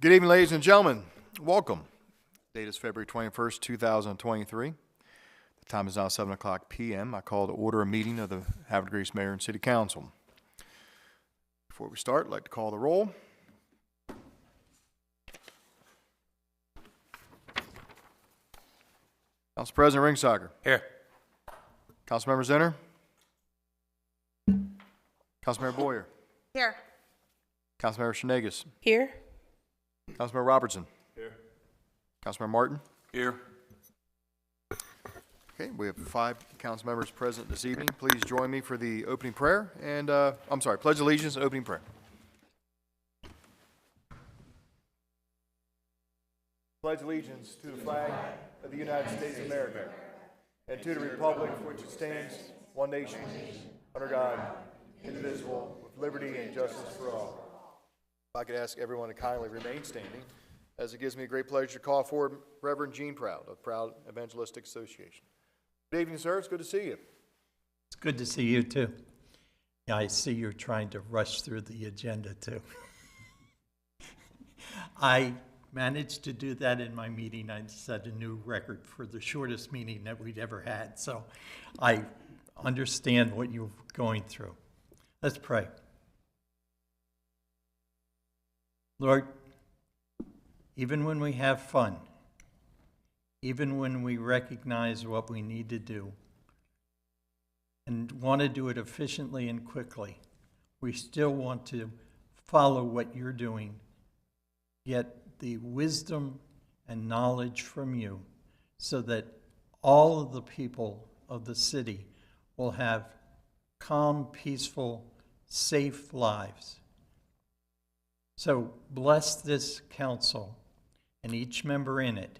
Good evening, ladies and gentlemen. Welcome. Date is February 21st, 2023. The time is now 7 o'clock p.m. I call to order a meeting of the Havre Grease Mayor and City Council. Before we start, I'd like to call the roll. Council President Ringsager. Here. Councilmember Zinner. Councilmember Boyer. Here. Councilmember Shenegas. Here. Councilmember Robertson. Here. Councilmember Martin. Here. Okay, we have 5 council members present this evening. Please join me for the opening prayer and, Pledge Allegiance and opening prayer. Pledge allegiance to the flag of the United States of America and to the republic for which it stands, one nation, under God, indivisible, with liberty and justice for all. If I could ask everyone to kindly remain standing, as it gives me a great pleasure to call forward Reverend Gene Proud of Proud Evangelistic Association. Good evening, sir. It's good to see you. It's good to see you, too. Yeah, I see you're trying to rush through the agenda, too. I managed to do that in my meeting. I set a new record for the shortest meeting that we'd ever had. So I understand what you're going through. Let's pray. Lord, even when we have fun, even when we recognize what we need to do and want to do it efficiently and quickly, we still want to follow what you're doing, get the wisdom and knowledge from you so that all of the people of the city will have calm, peaceful, safe lives. So bless this council and each member in it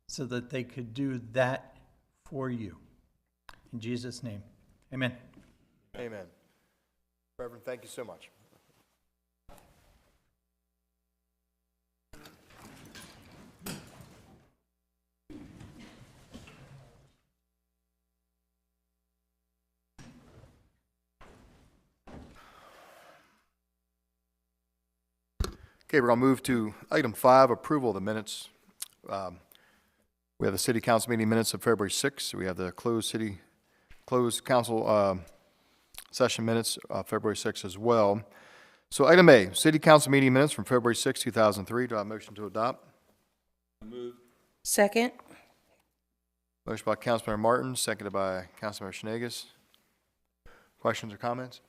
so that they could do that for you. In Jesus' name, amen. Amen. Reverend, thank you so much. Okay, we're going to move to item 5, approval of the minutes. We have the city council meeting minutes of February 6th. We have the closed council session minutes of February 6th as well. So item A, city council meeting minutes from February 6, 2003. Do I have a motion to adopt? Move. Second. Motion by Councilmember Martin, seconded by Councilmember Shenegas. Questions or comments?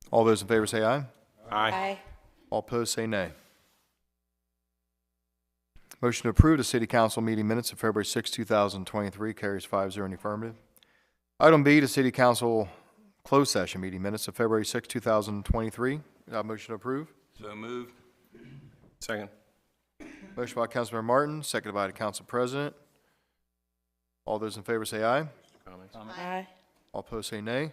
All those in favor say aye. Aye. All opposed say nay. Motion to approve the City Council meeting minutes of February 6, 2023 carries 5-0 in the affirmative. Item B, the City Council closed session meeting minutes of February 6, 2023. Do I have a motion to approve? So moved. Second. Motion by Councilmember Martin, seconded by the Council President. All those in favor say aye. Comments? Aye. All opposed say nay.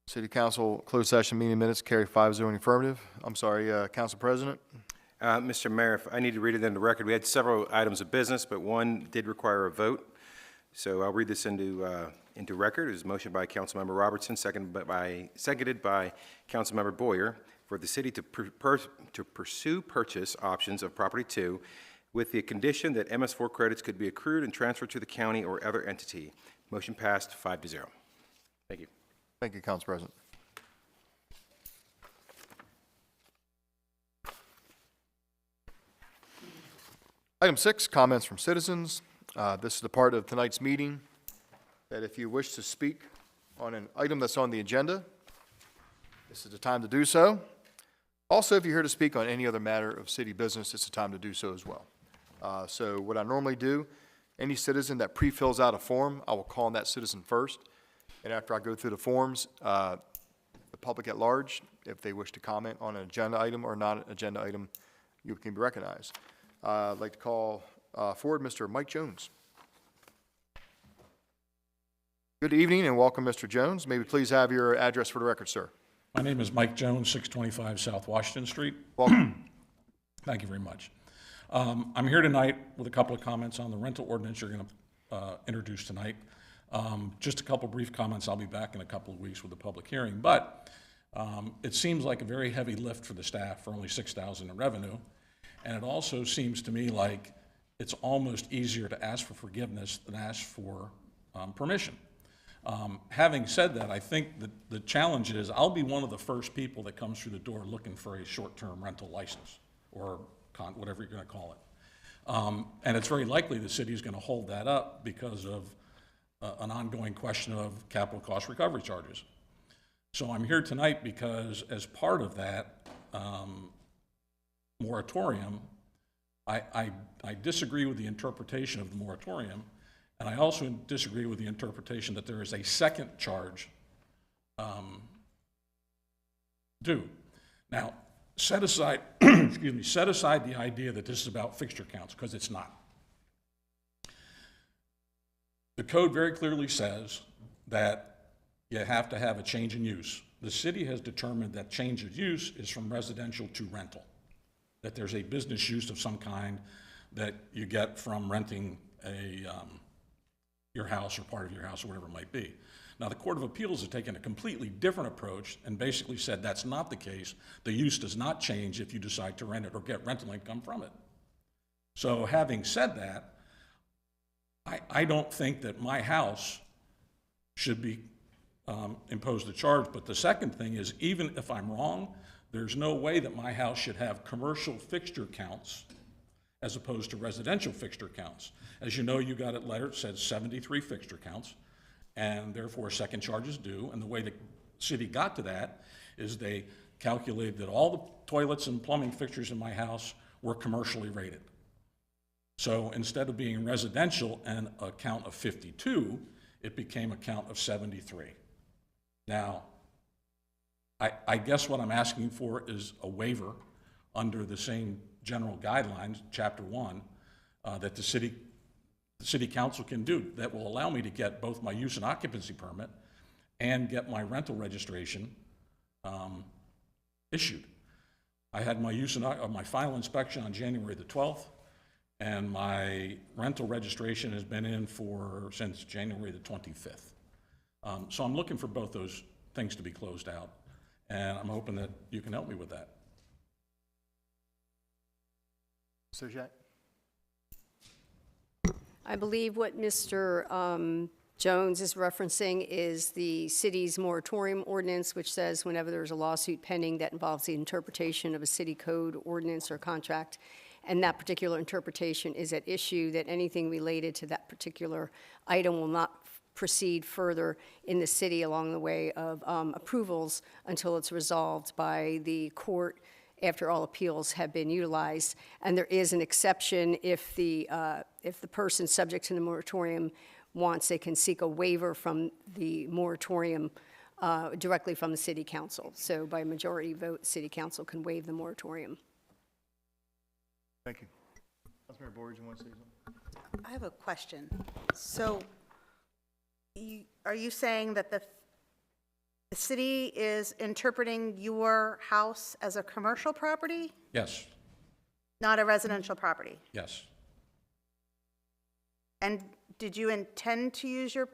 City Council closed session meeting minutes carry 5-0 in the affirmative. I'm sorry, Council President. Mr. Mayor, if I need to read it into the record. We had several items of business, but one did require a vote. So I'll read this into record. It was a motion by Councilmember Robertson, seconded by Councilmember Boyer, for the city to pursue purchase options of property 2 with the condition that MS4 credits could be accrued and transferred to the county or other entity. Motion passed 5-0. Thank you. Thank you, Council President. Item 6, comments from citizens. This is the part of tonight's meeting that if you wish to speak on an item that's on the agenda, this is the time to do so. Also, if you're here to speak on any other matter of city business, it's the time to do so as well. So what I normally do, any citizen that pre-fills out a form, I will call on that citizen first. And after I go through the forms, the public at large, if they wish to comment on an agenda item or not an agenda item, you can be recognized. I'd like to call forward Mr. Mike Jones. Good evening and welcome, Mr. Jones. May we please have your address for the record, sir? My name is Mike Jones, 625 South Washington Street. Welcome. Thank you very much. I'm here tonight with a couple of comments on the rental ordinance you're going to introduce tonight. Just a couple brief comments. I'll be back in a couple of weeks with a public hearing. But It seems like a very heavy lift for the staff for only $6,000 in revenue. And it also seems to me like it's almost easier to ask for forgiveness than ask for permission. Having said that, I think that the challenge is I'll be one of the first people that comes through the door looking for a short-term rental license or whatever you're going to call it. And it's very likely the city is going to hold that up because of an ongoing question of capital cost recovery charges. So I'm here tonight because as part of that moratorium, I disagree with the interpretation of the moratorium, and I also disagree with the interpretation that there is a second charge due. Now, set aside, excuse me, set aside the idea that this is about fixture counts, because it's not. The code very clearly says that you have to have a change in use. The city has determined that change of use is from residential to rental, that there's a business use of some kind that you get from renting your house or part of your house or whatever it might be. Now, the Court of Appeals has taken a completely different approach and basically said that's not the case. The use does not change if you decide to rent it or get rental income from it. So having said that, I don't think that my house should be imposed a charge, but the second thing is, even if I'm wrong, there's no way that my house should have commercial fixture counts as opposed to residential fixture counts. As you know, you got a letter that says 73 fixture counts, and therefore a second charge is due. And the way the city got to that is they calculated that all the toilets and plumbing fixtures in my house were commercially rated. So instead of being residential and a count of 52, it became a count of 73. Now, I guess what I'm asking for is a waiver under the same general guidelines, Chapter 1, that the city council can do that will allow me to get both my use and occupancy permit and get my rental registration issued. I had my my final inspection on January the 12th, and my rental registration has been in since January the 25th. So I'm looking for both those things to be closed out, and I'm hoping that you can help me with that. Mr. Jack? I believe what Mr. Jones is referencing is the city's moratorium ordinance, which says whenever there's a lawsuit pending that involves the interpretation of a city code ordinance or contract, and that particular interpretation is at issue, that anything related to that particular item will not proceed further in the city along the way of approvals until it's resolved by the court after all appeals have been utilized. And there is an exception if the person subject to the moratorium wants, they can seek a waiver from the moratorium directly from the city council. So by majority vote, city council can waive the moratorium. Thank you. Councilmember Boyd, you want to say something? I have a question. So are you saying that the city is interpreting your house as a commercial property, Yes, not a residential property? yes. And did you intend to use your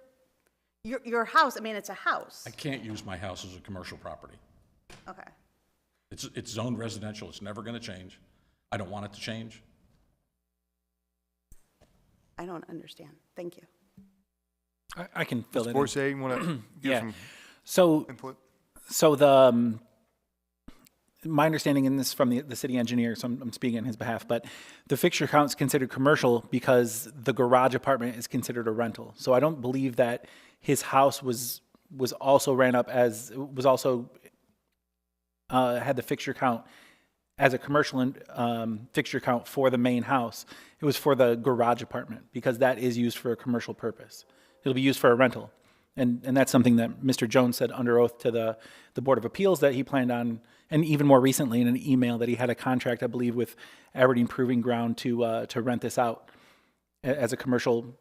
house? I mean, it's a house. I can't use my house as a commercial property. Okay. It's zoned residential. It's never going to change. I don't want it to change. I don't understand. Thank you. I can fill Mr. it in. Borsay, you want to give Yeah. some So, input? so the my understanding in this from the city engineer, so I'm speaking on his behalf, but the fixture count is considered commercial because the garage apartment is considered a rental. So I don't believe that his house was also ran up as was also had the fixture count as a commercial fixture count for the main house. It was for the garage apartment because that is used for a commercial purpose. It'll be used for a rental. And that's something that Mr. Jones said under oath to the Board of Appeals that he planned on, and even more recently in an email that he had a contract, I believe, with Aberdeen Proving Ground to rent this out as a commercial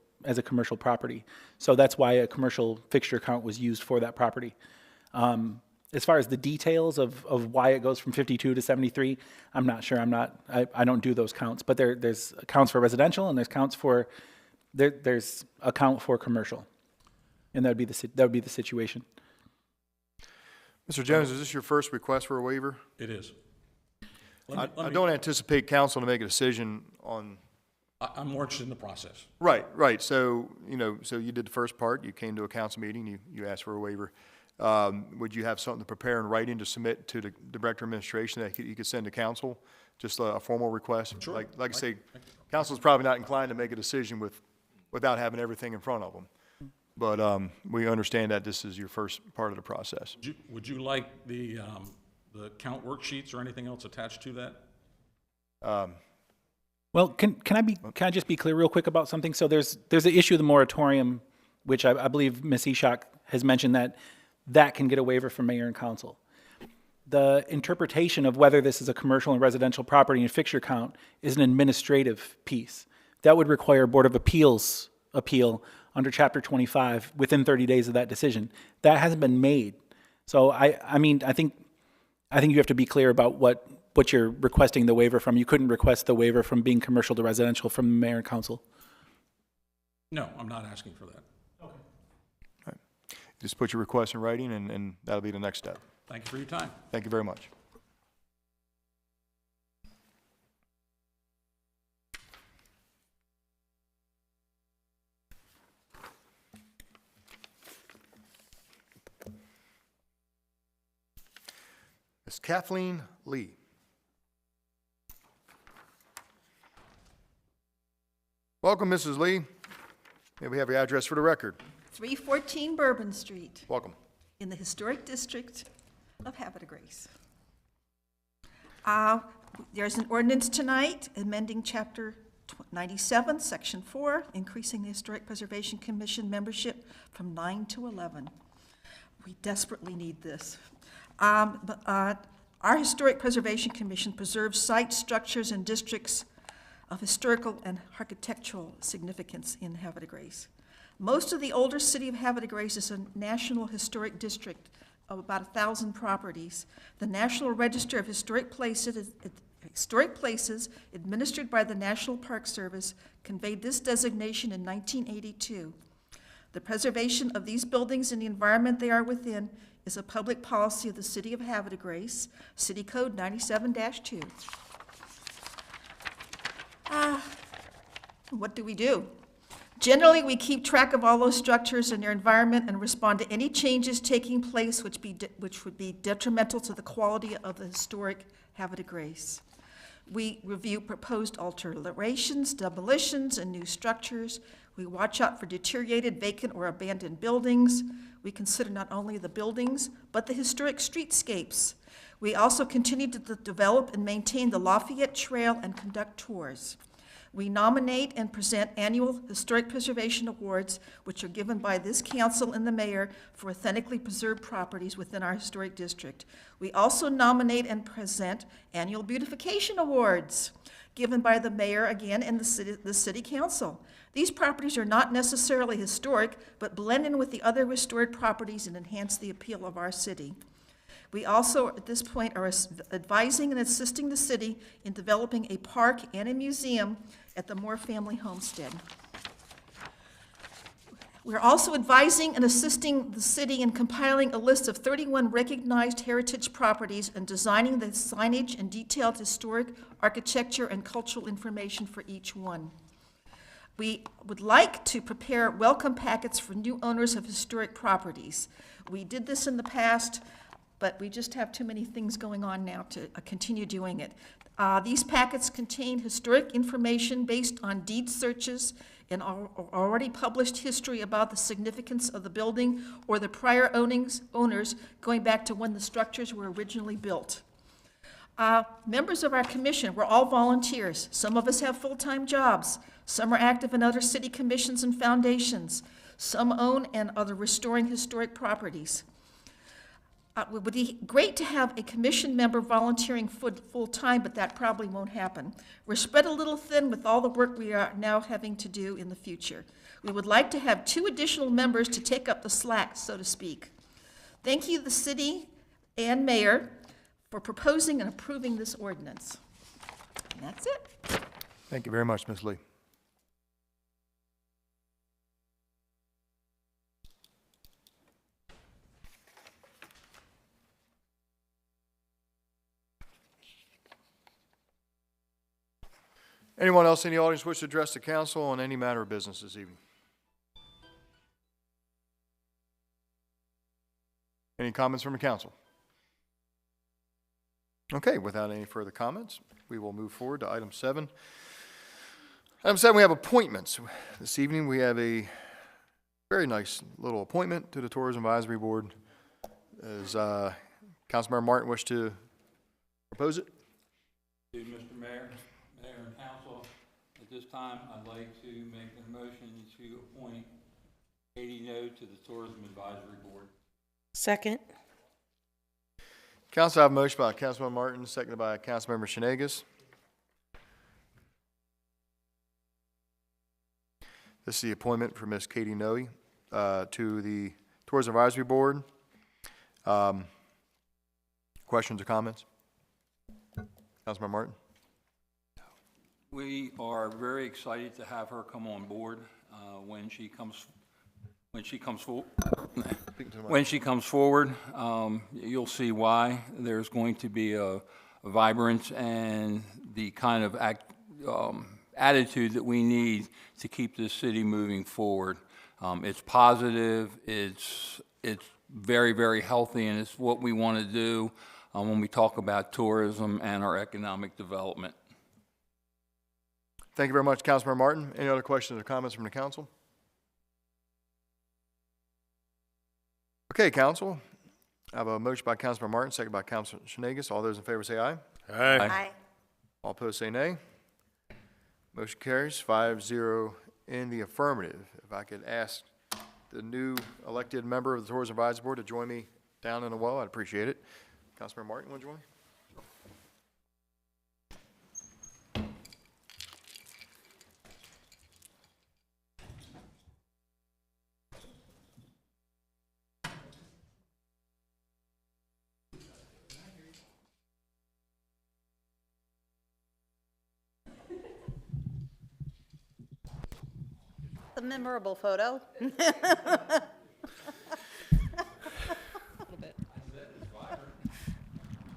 property. So that's why a commercial fixture count was used for that property. As far as the details of why it goes from 52 to 73, I'm not sure. I don't do those counts, but there's counts for residential and there's a count for commercial. And that would be the situation. Mr. Jones, is this your first request for a waiver? It is. I don't anticipate council to make a decision on, I'm more interested in the process. right. So, so you did the first part, you came to a council meeting, you asked for a waiver. Would you have something to prepare in writing to submit to the Director of Administration that you could send to council? Just a formal request? Sure. Like I say, council's probably not inclined to make a decision without having everything in front of them. But we understand that this is your first part of the process. Would you like the count worksheets or anything else attached to that? Well, can I just be clear real quick about something? So there's the issue of the moratorium, which I believe Ms. Eshok has mentioned that can get a waiver from mayor and council. The interpretation of whether this is a commercial and residential property and fixture count is an administrative piece. That would require a Board of Appeals appeal under Chapter 25 within 30 days of that decision. That hasn't been made. So I think you have to be clear about what you're requesting the waiver from. You couldn't request the waiver from being commercial to residential from the mayor and council. No, I'm not asking for that. Just put your request in writing, and that'll be the next step. Thank you for your time. Thank you very much. Ms. Kathleen Lee. Welcome, Mrs. Lee. May we have your address for the record? 314 Bourbon Street, Welcome. in the Historic District of Havre de Grace. There's an ordinance tonight amending Chapter 97, Section 4, increasing the Historic Preservation Commission membership from 9 to 11. We desperately need this. Our Historic Preservation Commission preserves sites, structures, and districts of historical and architectural significance in Havre de Grace. Most of the older city of Havre de Grace is a National Historic District of about 1,000 properties. The National Register of Historic Places, administered by the National Park Service, conveyed this designation in 1982. The preservation of these buildings and the environment they are within is a public policy of the city of Havre de Grace, City Code 97-2. What do we do? Generally, we keep track of all those structures and their environment and respond to any changes taking place which would be detrimental to the quality of the historic Havre de Grace. We review proposed alterations, demolitions, and new structures. We watch out for deteriorated, vacant, or abandoned buildings. We consider not only the buildings, but the historic streetscapes. We also continue to develop and maintain the Lafayette Trail and conduct tours. We nominate and present annual Historic Preservation Awards, which are given by this council and the mayor for authentically preserved properties within our historic district. We also nominate and present annual Beautification Awards, given by the mayor again and the city council. These properties are not necessarily historic, but blend in with the other restored properties and enhance the appeal of our city. We also, at this point, are advising and assisting the city in developing a park and a museum at the Moore Family Homestead. We're also advising and assisting the city in compiling a list of 31 recognized heritage properties and designing the signage and detailed historic architecture and cultural information for each one. We would like to prepare welcome packets for new owners of historic properties. We did this in the past, but we just have too many things going on now to continue doing it. These packets contain historic information based on deed searches and already published history about the significance of the building or the prior owners going back to when the structures were originally built. Members of our commission, we're all volunteers. Some of us have full-time jobs. Some are active in other city commissions and foundations. Some own and are restoring historic properties. It would be great to have a commission member volunteering full-time, but that probably won't happen. We're spread a little thin with all the work we are now having to do in the future. We would like to have 2 additional members to take up the slack, so to speak. Thank you, the city and mayor, for proposing and approving this ordinance. And that's it. Thank you very much, Ms. Lee. Anyone else in the audience wish to address the council on any matter of business this evening? Any comments from the council? Okay, without any further comments, we will move forward to item 7. Item 7, we have appointments. This evening, we have a very nice little appointment to the Tourism Advisory Board. Does Councilmember Martin wish to propose it? Mr. Mayor, Mayor and Council, at this time, I'd like to make a motion to appoint Katie No to the Tourism Advisory Board. Second. Council, I have a motion by Councilmember Martin, seconded by Councilmember Shenanigans. This is the appointment for Ms. Katie Noe to the Tourism Advisory Board. Questions or comments? Councilmember Martin? We are very excited to have her come on board when she comes forward. You'll see why. There's going to be a vibrance and the kind of attitude that we need to keep this city moving forward. It's positive, it's very, very healthy, and it's what we want to do when we talk about tourism and our economic development. Thank you very much, Councilmember Martin. Any other questions or comments from the council? Okay, council. I have a motion by Councilmember Martin, second by Councilor Shenanigans. All those in favor say aye. Aye. All opposed say nay. Motion carries 5-0 in the affirmative. If I could ask the new elected member of the Tourism Advisory Board to join me down in the well, I'd appreciate it. Councilmember Martin, want to join me? The memorable photo.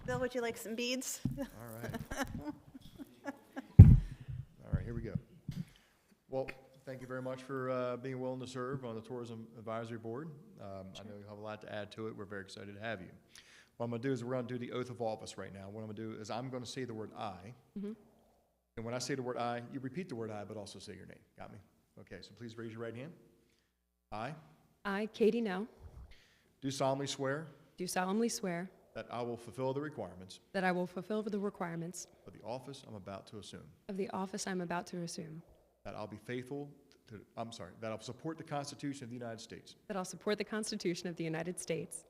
Bill, would you like some beads? All right. All right, here we go. Well, thank you very much for being willing to serve on the Tourism Advisory Board. I know you have a lot to add to it. We're very excited to have you. What I'm going to do is we're going to do the oath of office right now. What I'm going to do is I'm going to say the word I. And when I say the word I, you repeat the word I, but also say your name. Got me? Okay, so please raise your right hand. I, Katie No, Do solemnly swear do solemnly swear that I will fulfill the requirements that I will fulfill the requirements of the office I'm about to assume. of the office I'm about to assume, That I'll be faithful to, that I'll support the Constitution of the United States. that I'll support the Constitution of the United States,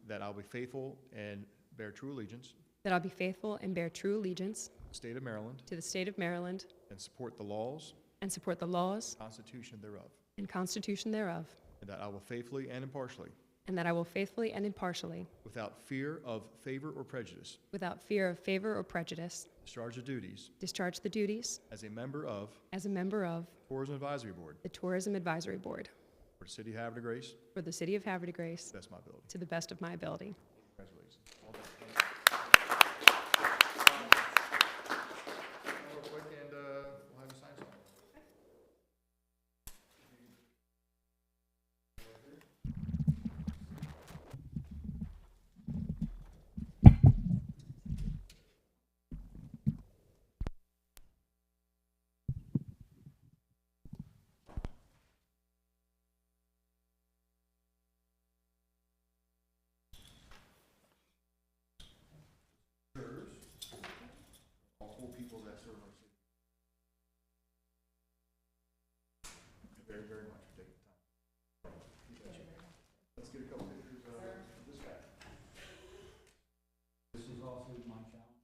That I'll be faithful and bear true allegiance that I'll be faithful and bear true allegiance to the state of Maryland to the state of Maryland and support the laws, and support the laws Constitution thereof. and Constitution thereof, And that I will faithfully and impartially, and that I will faithfully and impartially, without fear of favor or prejudice, without fear of favor or prejudice, discharge the duties discharge the duties as a member of as a member of Tourism Advisory Board the Tourism Advisory Board for the City of Havre de Grace. for the City of Havre de Grace That's my ability. to the best of my ability. Congratulations. Well done. Real quick, and we'll have you sign something. All 4 people that serve our city. Very, very much for taking the time. Let's get a couple pictures of this guy. This is also my challenge.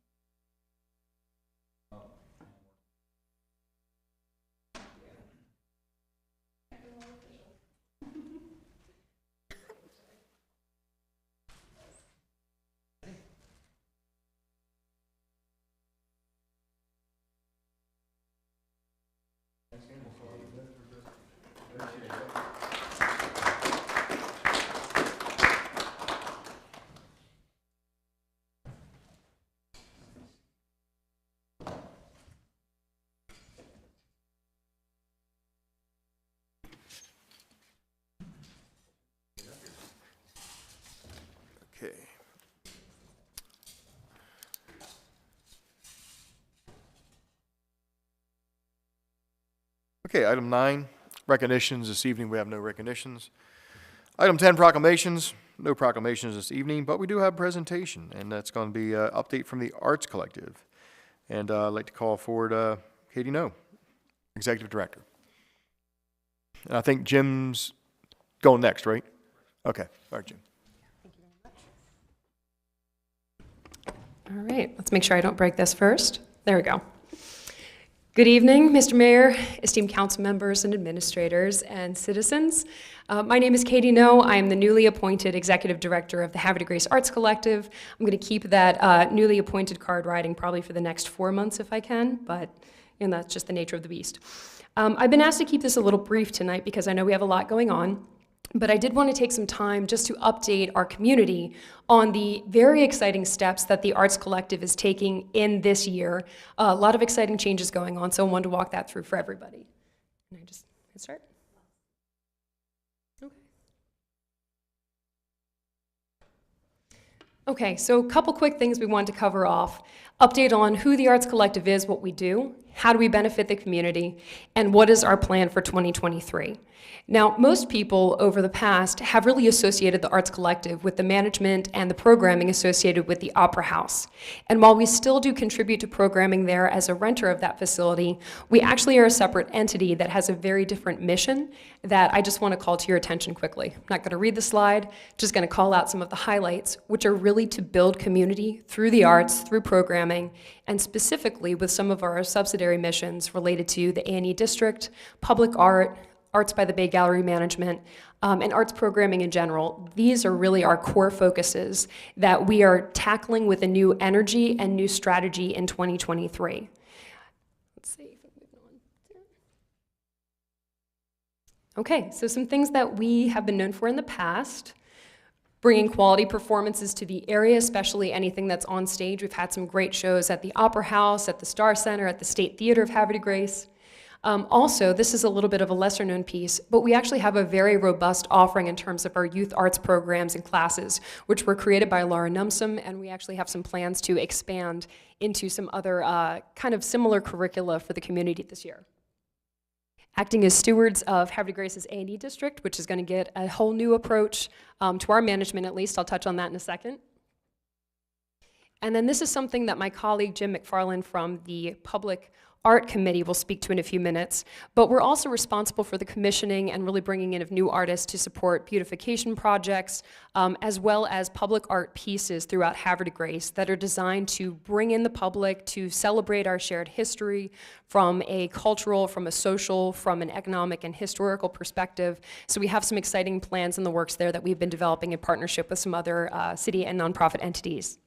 Thanks, Andy. We'll follow you. Okay, item 9, recognitions. This evening, we have no recognitions. Item 10, proclamations. No proclamations this evening, but we do have a presentation, and that's going to be an update from the Arts Collective. And I'd like to call forward Katie No, Executive Director. And I think Jim's going next, right? Okay, all right, Jim. All right, let's make sure I don't break this first. There we go. Good evening, Mr. Mayor, esteemed council members and administrators and citizens. My name is Katie No. I am the newly appointed Executive Director of the Havre de Grace Arts Collective. I'm going to keep that newly appointed card riding probably for the next 4 months if I can, but that's just the nature of the beast. I've been asked to keep this a little brief tonight because I know we have a lot going on. But I did want to take some time just to update our community on the very exciting steps that the Arts Collective is taking in this year. A lot of exciting changes going on, so I wanted to walk that through for everybody. Can I just start? Okay. Okay, so a couple quick things we wanted to cover off. Update on who the Arts Collective is, what we do, how do we benefit the community, and what is our plan for 2023. Now, most people over the past have really associated the Arts Collective with the management and the programming associated with the Opera House. And while we still do contribute to programming there as a renter of that facility, we actually are a separate entity that has a very different mission that I just want to call to your attention quickly. I'm not going to read the slide, just going to call out some of the highlights, which are really to build community through the arts, through programming, and specifically with some of our subsidiary missions related to the A&E District, public art, Arts by the Bay Gallery Management, and arts programming in general. These are really our core focuses that we are tackling with a new energy and new strategy in 2023. Let's see if I'm moving on. Okay, so some things that we have been known for in the past. Bringing quality performances to the area, especially anything that's on stage. We've had some great shows at the Opera House, at the Star Center, at the State Theater of Havre de Grace. Also, this is a little bit of a lesser known piece, but we actually have a very robust offering in terms of our youth arts programs and classes, which were created by Laura Numsum, and we actually have some plans to expand into some other kind of similar curricula for the community this year. Acting as stewards of Havre de Grace's A&E District, which is going to get a whole new approach to our management at least. I'll touch on that in a second. And then this is something that my colleague Jim McFarland from the Public Art Committee will speak to in a few minutes, but we're also responsible for the commissioning and really bringing in of new artists to support beautification projects, as well as public art pieces throughout Havre de Grace that are designed to bring in the public to celebrate our shared history from a cultural, from a social, from an economic and historical perspective. So we have some exciting plans in the works there that we've been developing in partnership with some other city and nonprofit entities.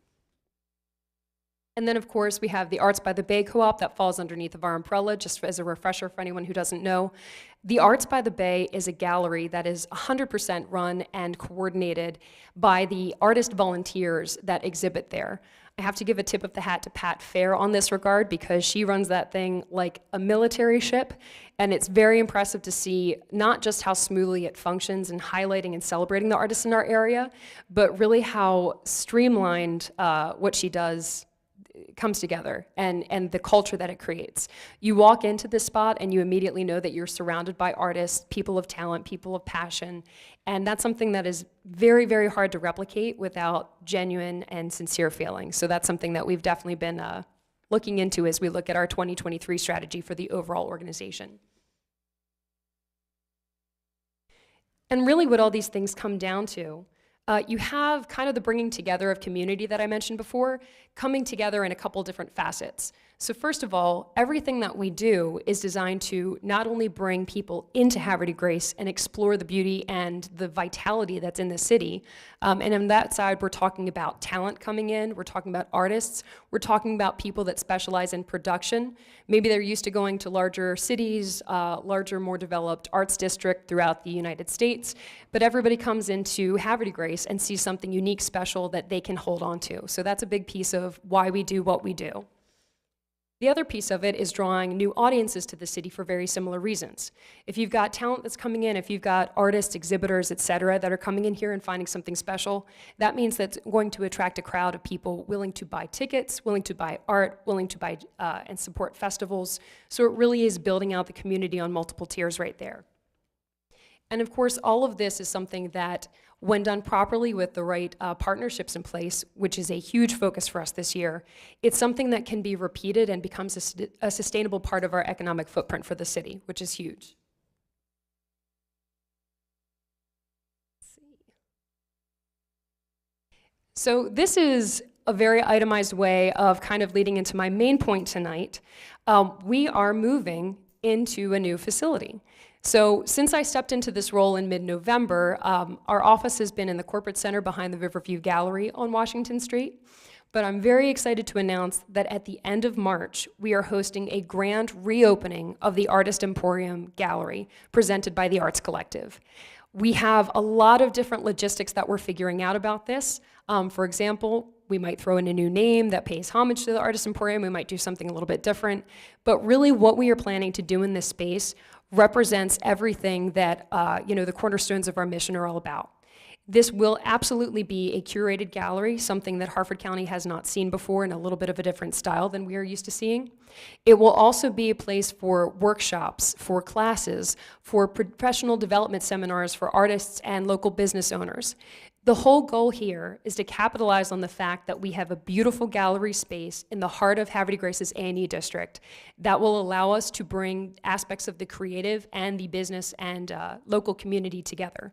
And then, of course, we have the Arts by the Bay Co-op that falls underneath of our umbrella, just as a refresher for anyone who doesn't know. The Arts by the Bay is a gallery that is 100% run and coordinated by the artist volunteers that exhibit there. I have to give a tip of the hat to Pat Fair on this regard because she runs that thing like a military ship, and it's very impressive to see not just how smoothly it functions in highlighting and celebrating the artists in our area, but really how streamlined what she does comes together and the culture that it creates. You walk into this spot and you immediately know that you're surrounded by artists, people of talent, people of passion, and that's something that is very, very hard to replicate without genuine and sincere feelings. So that's something that we've definitely been looking into as we look at our 2023 strategy for the overall organization. And really what all these things come down to, you have kind of the bringing together of community that I mentioned before, coming together in a couple different facets. So first of all, everything that we do is designed to not only bring people into Havre de Grace and explore the beauty and the vitality that's in the city, and on that side, we're talking about talent coming in, we're talking about artists, we're talking about people that specialize in production. Maybe they're used to going to larger cities, larger, more developed arts district throughout the United States, but everybody comes into Havre de Grace and sees something unique, special that they can hold on to. So that's a big piece of why we do what we do. The other piece of it is drawing new audiences to the city for very similar reasons. If you've got talent that's coming in, if you've got artists, exhibitors, et cetera, that are coming in here and finding something special, that means that's going to attract a crowd of people willing to buy tickets, willing to buy art, willing to buy and support festivals. So it really is building out the community on multiple tiers right there. And of course, all of this is something that, when done properly with the right partnerships in place, which is a huge focus for us this year, it's something that can be repeated and becomes a sustainable part of our economic footprint for the city, which is huge. Let's see. So this is a very itemized way of kind of leading into my main point tonight. We are moving into a new facility. So since I stepped into this role in mid-November, our office has been in the corporate center behind the Riverview Gallery on Washington Street. But I'm very excited to announce that at the end of March, we are hosting a grand reopening of the Artist Emporium Gallery presented by the Arts Collective. We have a lot of different logistics that we're figuring out about this. For example, we might throw in a new name that pays homage to the Artist Emporium. We might do something a little bit different. But really what we are planning to do in this space represents everything that the cornerstones of our mission are all about. This will absolutely be a curated gallery, something that Harford County has not seen before in a little bit of a different style than we are used to seeing. It will also be a place for workshops, for classes, for professional development seminars for artists and local business owners. The whole goal here is to capitalize on the fact that we have a beautiful gallery space in the heart of Havre de Grace's A&E district that will allow us to bring aspects of the creative and the business and local community together.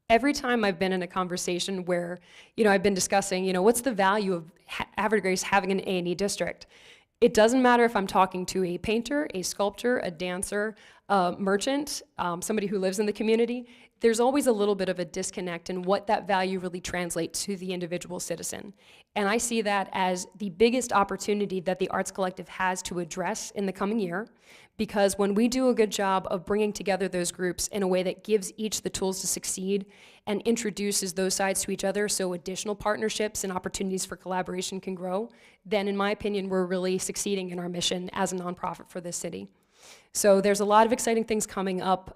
Every time I've been in a conversation where, I've been discussing, what's the value of Havre de Grace having an A&E district? It doesn't matter if I'm talking to a painter, a sculptor, a dancer, a merchant, somebody who lives in the community. There's always a little bit of a disconnect in what that value really translates to the individual citizen. And I see that as the biggest opportunity that the Arts Collective has to address in the coming year, because when we do a good job of bringing together those groups in a way that gives each the tools to succeed and introduces those sides to each other so additional partnerships and opportunities for collaboration can grow, then in my opinion, we're really succeeding in our mission as a nonprofit for this city. So there's a lot of exciting things coming up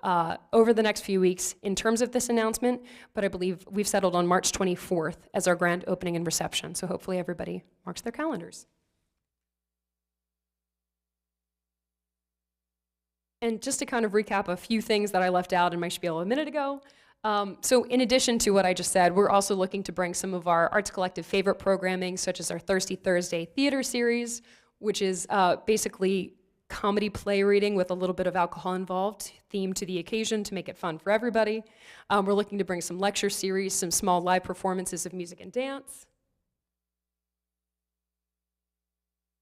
over the next few weeks in terms of this announcement, but I believe we've settled on March 24th as our grand opening and reception, so hopefully everybody marks their calendars. And just to kind of recap a few things that I left out in my spiel a minute ago. So in addition to what I just said, we're also looking to bring some of our Arts Collective favorite programming, such as our Thirsty Thursday theater series, which is basically comedy play reading with a little bit of alcohol involved, themed to the occasion to make it fun for everybody. We're looking to bring some lecture series, some small live performances of music and dance.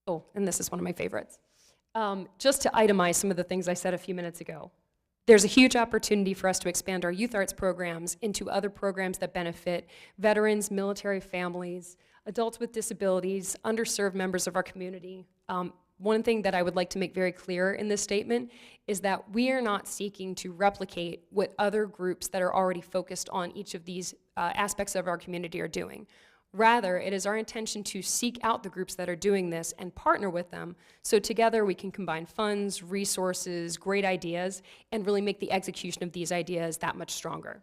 Oh, and this is one of my favorites. Just to itemize some of the things I said a few minutes ago. There's a huge opportunity for us to expand our youth arts programs into other programs that benefit veterans, military families, adults with disabilities, underserved members of our community. One thing that I would like to make very clear in this statement is that we are not seeking to replicate what other groups that are already focused on each of these aspects of our community are doing. Rather, it is our intention to seek out the groups that are doing this and partner with them so together we can combine funds, resources, great ideas, and really make the execution of these ideas that much stronger.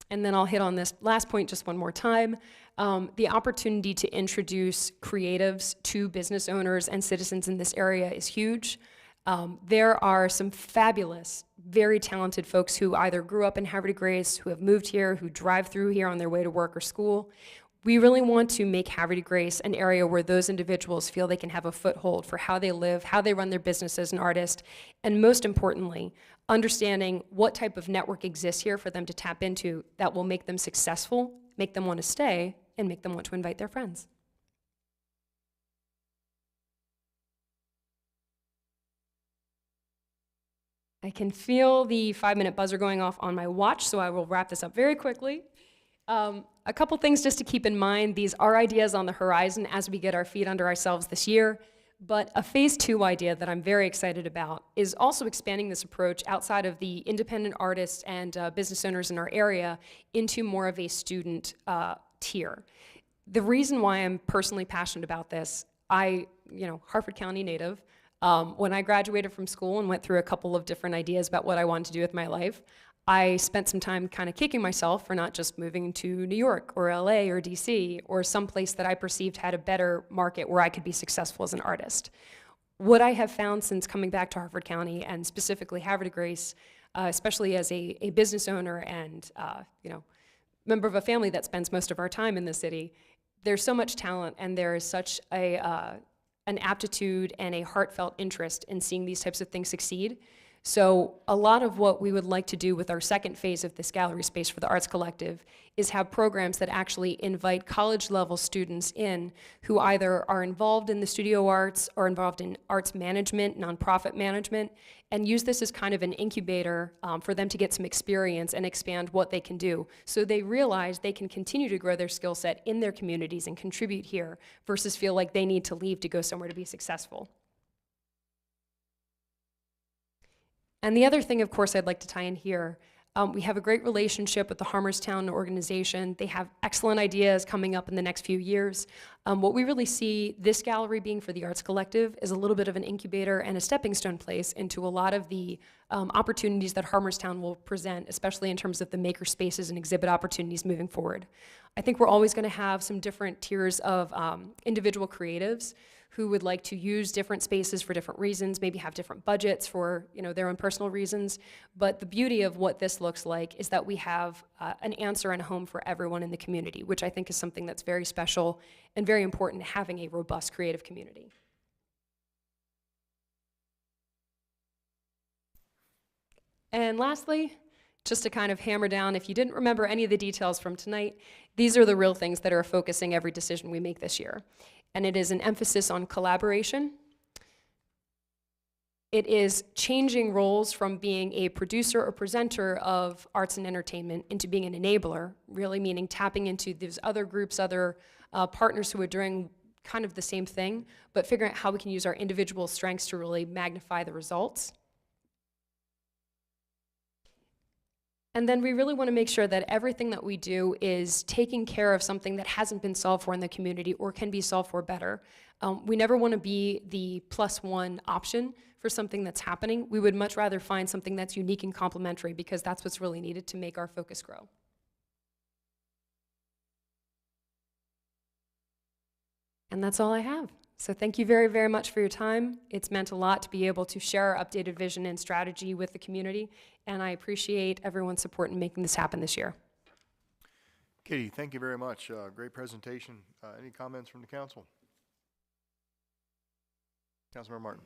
And then I'll hit on this last point just one more time. The opportunity to introduce creatives to business owners and citizens in this area is huge. There are some fabulous, very talented folks who either grew up in Havre de Grace, who have moved here, who drive through here on their way to work or school. We really want to make Havre de Grace an area where those individuals feel they can have a foothold for how they live, how they run their business as an artist, and most importantly, understanding what type of network exists here for them to tap into that will make them successful, make them want to stay, and make them want to invite their friends. I can feel the 5-minute buzzer going off on my watch, so I will wrap this up very quickly. A couple things just to keep in mind. These are ideas on the horizon as we get our feet under ourselves this year, but a phase 2 idea that I'm very excited about is also expanding this approach outside of the independent artists and business owners in our area into more of a student tier. The reason why I'm personally passionate about this, Harford County native, when I graduated from school and went through a couple of different ideas about what I wanted to do with my life, I spent some time kind of kicking myself for not just moving to New York or LA or DC or someplace that I perceived had a better market where I could be successful as an artist. What I have found since coming back to Harford County, and specifically Havre de Grace, especially as a business owner and member of a family that spends most of our time in the city, there's so much talent and there is such an aptitude and a heartfelt interest in seeing these types of things succeed. So a lot of what we would like to do with our second phase of this gallery space for the Arts Collective is have programs that actually invite college-level students in who either are involved in the studio arts or involved in arts management, nonprofit management, and use this as kind of an incubator for them to get some experience and expand what they can do. So they realize they can continue to grow their skill set in their communities and contribute here versus feel like they need to leave to go somewhere to be successful. And the other thing, of course, I'd like to tie in here, we have a great relationship with the Harmerstown organization. They have excellent ideas coming up in the next few years. What we really see this gallery being for the Arts Collective is a little bit of an incubator and a stepping stone place into a lot of the opportunities that Harmerstown will present, especially in terms of the maker spaces and exhibit opportunities moving forward. I think we're always going to have some different tiers of individual creatives who would like to use different spaces for different reasons, maybe have different budgets for their own personal reasons. But the beauty of what this looks like is that we have an answer and a home for everyone in the community, which I think is something that's very special and very important, having a robust creative community. And lastly, just to kind of hammer down, if you didn't remember any of the details from tonight, these are the real things that are focusing every decision we make this year. And it is an emphasis on collaboration. It is changing roles from being a producer or presenter of arts and entertainment into being an enabler, really meaning tapping into these other groups, other partners who are doing kind of the same thing, but figuring out how we can use our individual strengths to really magnify the results. And then we really want to make sure that everything that we do is taking care of something that hasn't been solved for in the community or can be solved for better. We never want to be the +1 option for something that's happening. We would much rather find something that's unique and complementary because that's what's really needed to make our focus grow. And that's all I have. So thank you very, very much for your time. It's meant a lot to be able to share our updated vision and strategy with the community, and I appreciate everyone's support in making this happen this year. Katie, thank you very much. Great presentation. Any comments from the council? Councilmember Martin.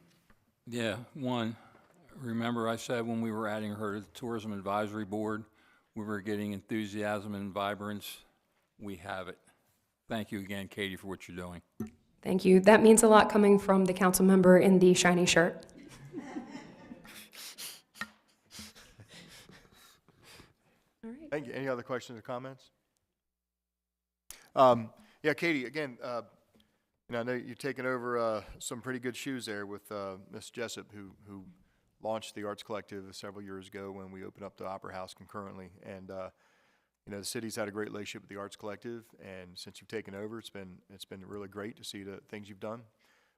Yeah, one, remember I said when we were adding her to the Tourism Advisory Board, we were getting enthusiasm and vibrance. We have it. Thank you again, Katie, for what you're doing. Thank you. That means a lot coming from the council member in the shiny shirt. All right. Thank you. Any other questions or comments? Yeah, Katie, again, I know you've taken over some pretty good shoes there with Ms. Jessup, who launched the Arts Collective several years ago when we opened up the Opera House concurrently. And the city's had a great relationship with the Arts Collective, and since you've taken over, it's been really great to see the things you've done.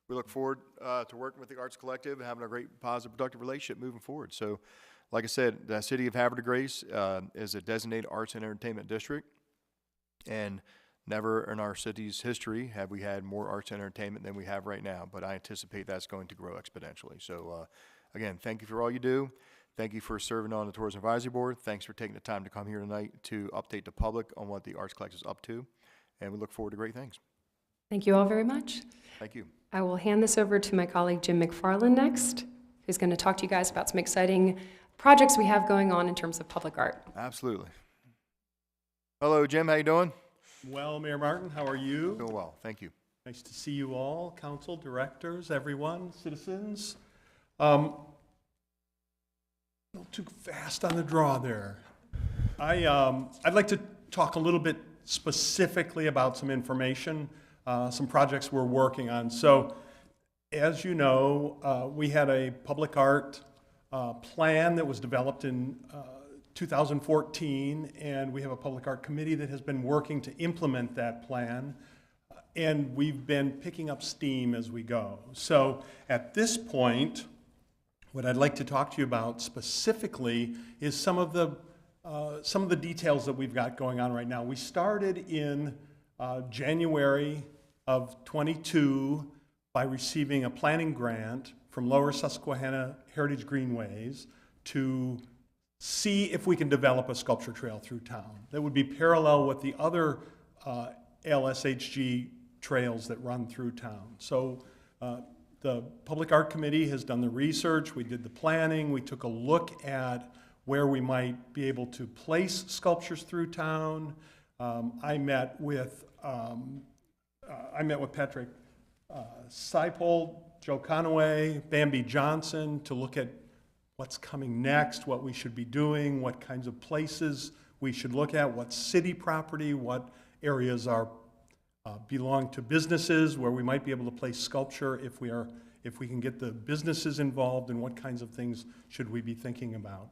We look forward to working with the Arts Collective and having a great, positive, productive relationship moving forward. So, like I said, the city of Havre de Grace is a designated arts and entertainment district, and never in our city's history have we had more arts and entertainment than we have right now, but I anticipate that's going to grow exponentially. So, again, thank you for all you do. Thank you for serving on the Tourism Advisory Board. Thanks for taking the time to come here tonight to update the public on what the Arts Collective is up to, and we look forward to great things. Thank you all very much. Thank you. I will hand this over to my colleague Jim McFarland next, who's going to talk to you guys about some exciting projects we have going on in terms of public art. Absolutely. Hello, Jim. How you doing? Well, Mayor Martin, how are you? Doing well. Thank you. Nice to see you all, council, directors, everyone, citizens. A little too fast on the draw there. I'd like to talk a little bit specifically about some information, some projects we're working on. So, as you know, we had a public art plan that was developed in 2014, and we have a public art committee that has been working to implement that plan. and we've been picking up steam as we go. So at this point, what I'd like to talk to you about specifically is some of the details that we've got going on right now. We started in January of '22 by receiving a planning grant from Lower Susquehanna Heritage Greenways to see if we can develop a sculpture trail through town that would be parallel with the other LSHG trails that run through town. So the Public Art Committee has done the research, we did the planning, we took a look at where we might be able to place sculptures through town. I met with Patrick Seipold, Joe Conaway, Bambi Johnson to look at what's coming next, what we should be doing, what kinds of places we should look at, what city property, what areas are belong to businesses where we might be able to place sculpture if we can get the businesses involved, and what kinds of things should we be thinking about.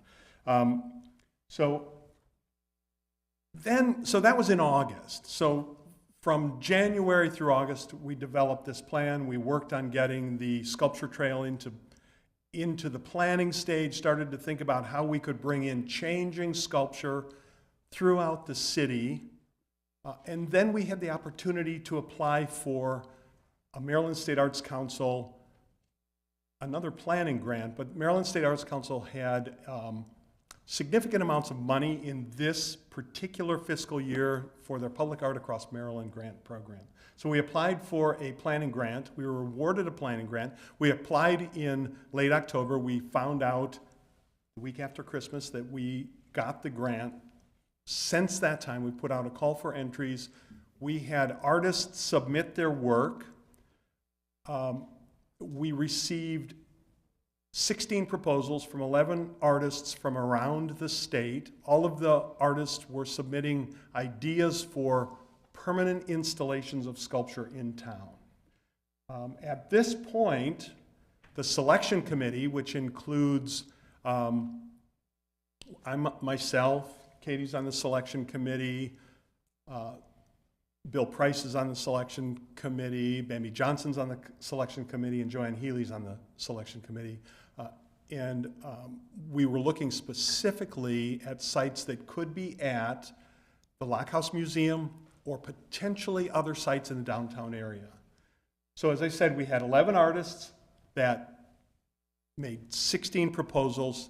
So that was in August. So from January through August, we developed this plan. We worked on getting the sculpture trail into the planning stage, started to think about how we could bring in changing sculpture throughout the city. And then we had the opportunity to apply for a Maryland State Arts Council, another planning grant, but Maryland State Arts Council had significant amounts of money in this particular fiscal year for their Public Art Across Maryland grant program. So we applied for a planning grant. We were awarded a planning grant. We applied in late October. We found out the week after Christmas that we got the grant. Since that time, we put out a call for entries. We had artists submit their work. We received 16 proposals from 11 artists from around the state. All of the artists were submitting ideas for permanent installations of sculpture in town. At this point, the selection committee, which includes myself, Katie's on the selection committee, Bill Price is on the selection committee, Bambi Johnson's on the selection committee, and Joanne Healy's on the selection committee. We were looking specifically at sites that could be at the Lock House Museum or potentially other sites in the downtown area. So as I said, we had 11 artists that made 16 proposals.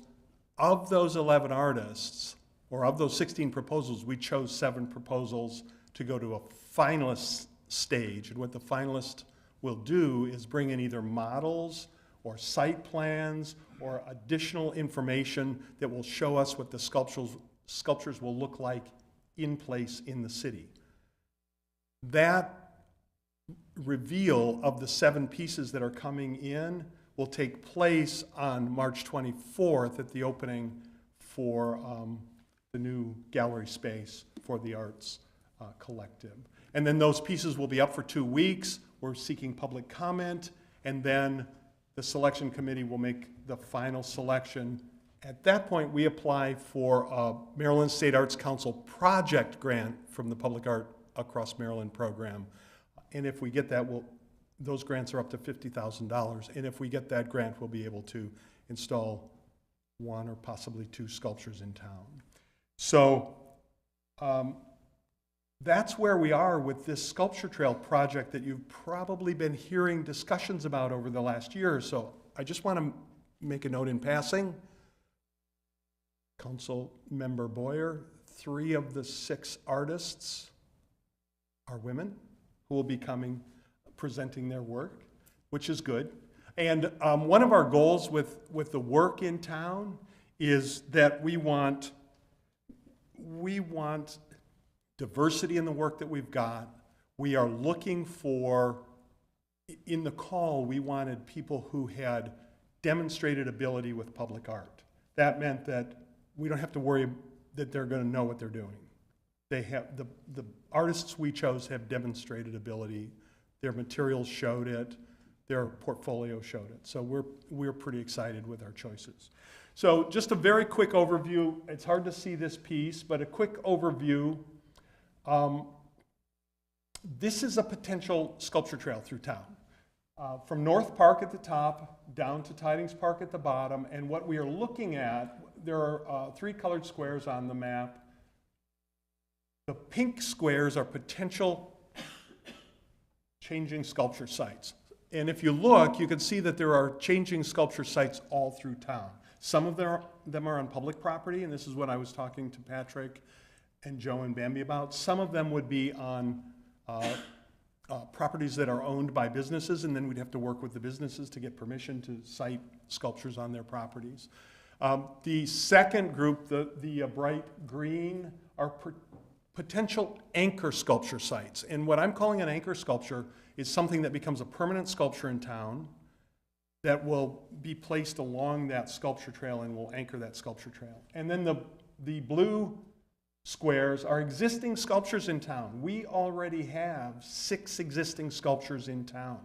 Of those 11 artists, or of those 16 proposals, we chose 7 proposals to go to a finalist stage. And what the finalist will do is bring in either models or site plans or additional information that will show us what the sculptures will look like in place in the city. That reveal of the 7 pieces that are coming in will take place on March 24th at the opening for the new gallery space for the Arts Collective. And then those pieces will be up for 2 weeks. We're seeking public comment, and then the selection committee will make the final selection. At that point, we apply for a Maryland State Arts Council project grant from the Public Art Across Maryland program. And if we get that, those grants are up to $50,000. And if we get that grant, we'll be able to install 1 or possibly 2 sculptures in town. So that's where we are with this sculpture trail project that you've probably been hearing discussions about over the last year or so. I just want to make a note in passing. Council Member Boyer, 3 of the 6 artists are women who will be presenting their work, which is good. And one of our goals with the work in town is that we want diversity in the work that we've got. We are looking for, in the call, we wanted people who had demonstrated ability with public art. That meant that we don't have to worry that they're going to know what they're doing. They have, the artists we chose have demonstrated ability. Their materials showed it. Their portfolio showed it. So we're pretty excited with our choices. So just a very quick overview. It's hard to see this piece, but a quick overview. This is a potential sculpture trail through town. From North Park at the top, down to Tidings Park at the bottom, and what we are looking at, there are 3 colored squares on the map. The pink squares are potential changing sculpture sites. And if you look, you can see that there are changing sculpture sites all through town. Some of them are on public property, and this is what I was talking to Patrick and Joe and Bambi about. Some of them would be on properties that are owned by businesses, and then we'd have to work with the businesses to get permission to site sculptures on their properties. The second group, the bright green, are potential anchor sculpture sites. And what I'm calling an anchor sculpture is something that becomes a permanent sculpture in town that will be placed along that sculpture trail and will anchor that sculpture trail. And then the blue squares are existing sculptures in town. We already have 6 existing sculptures in town.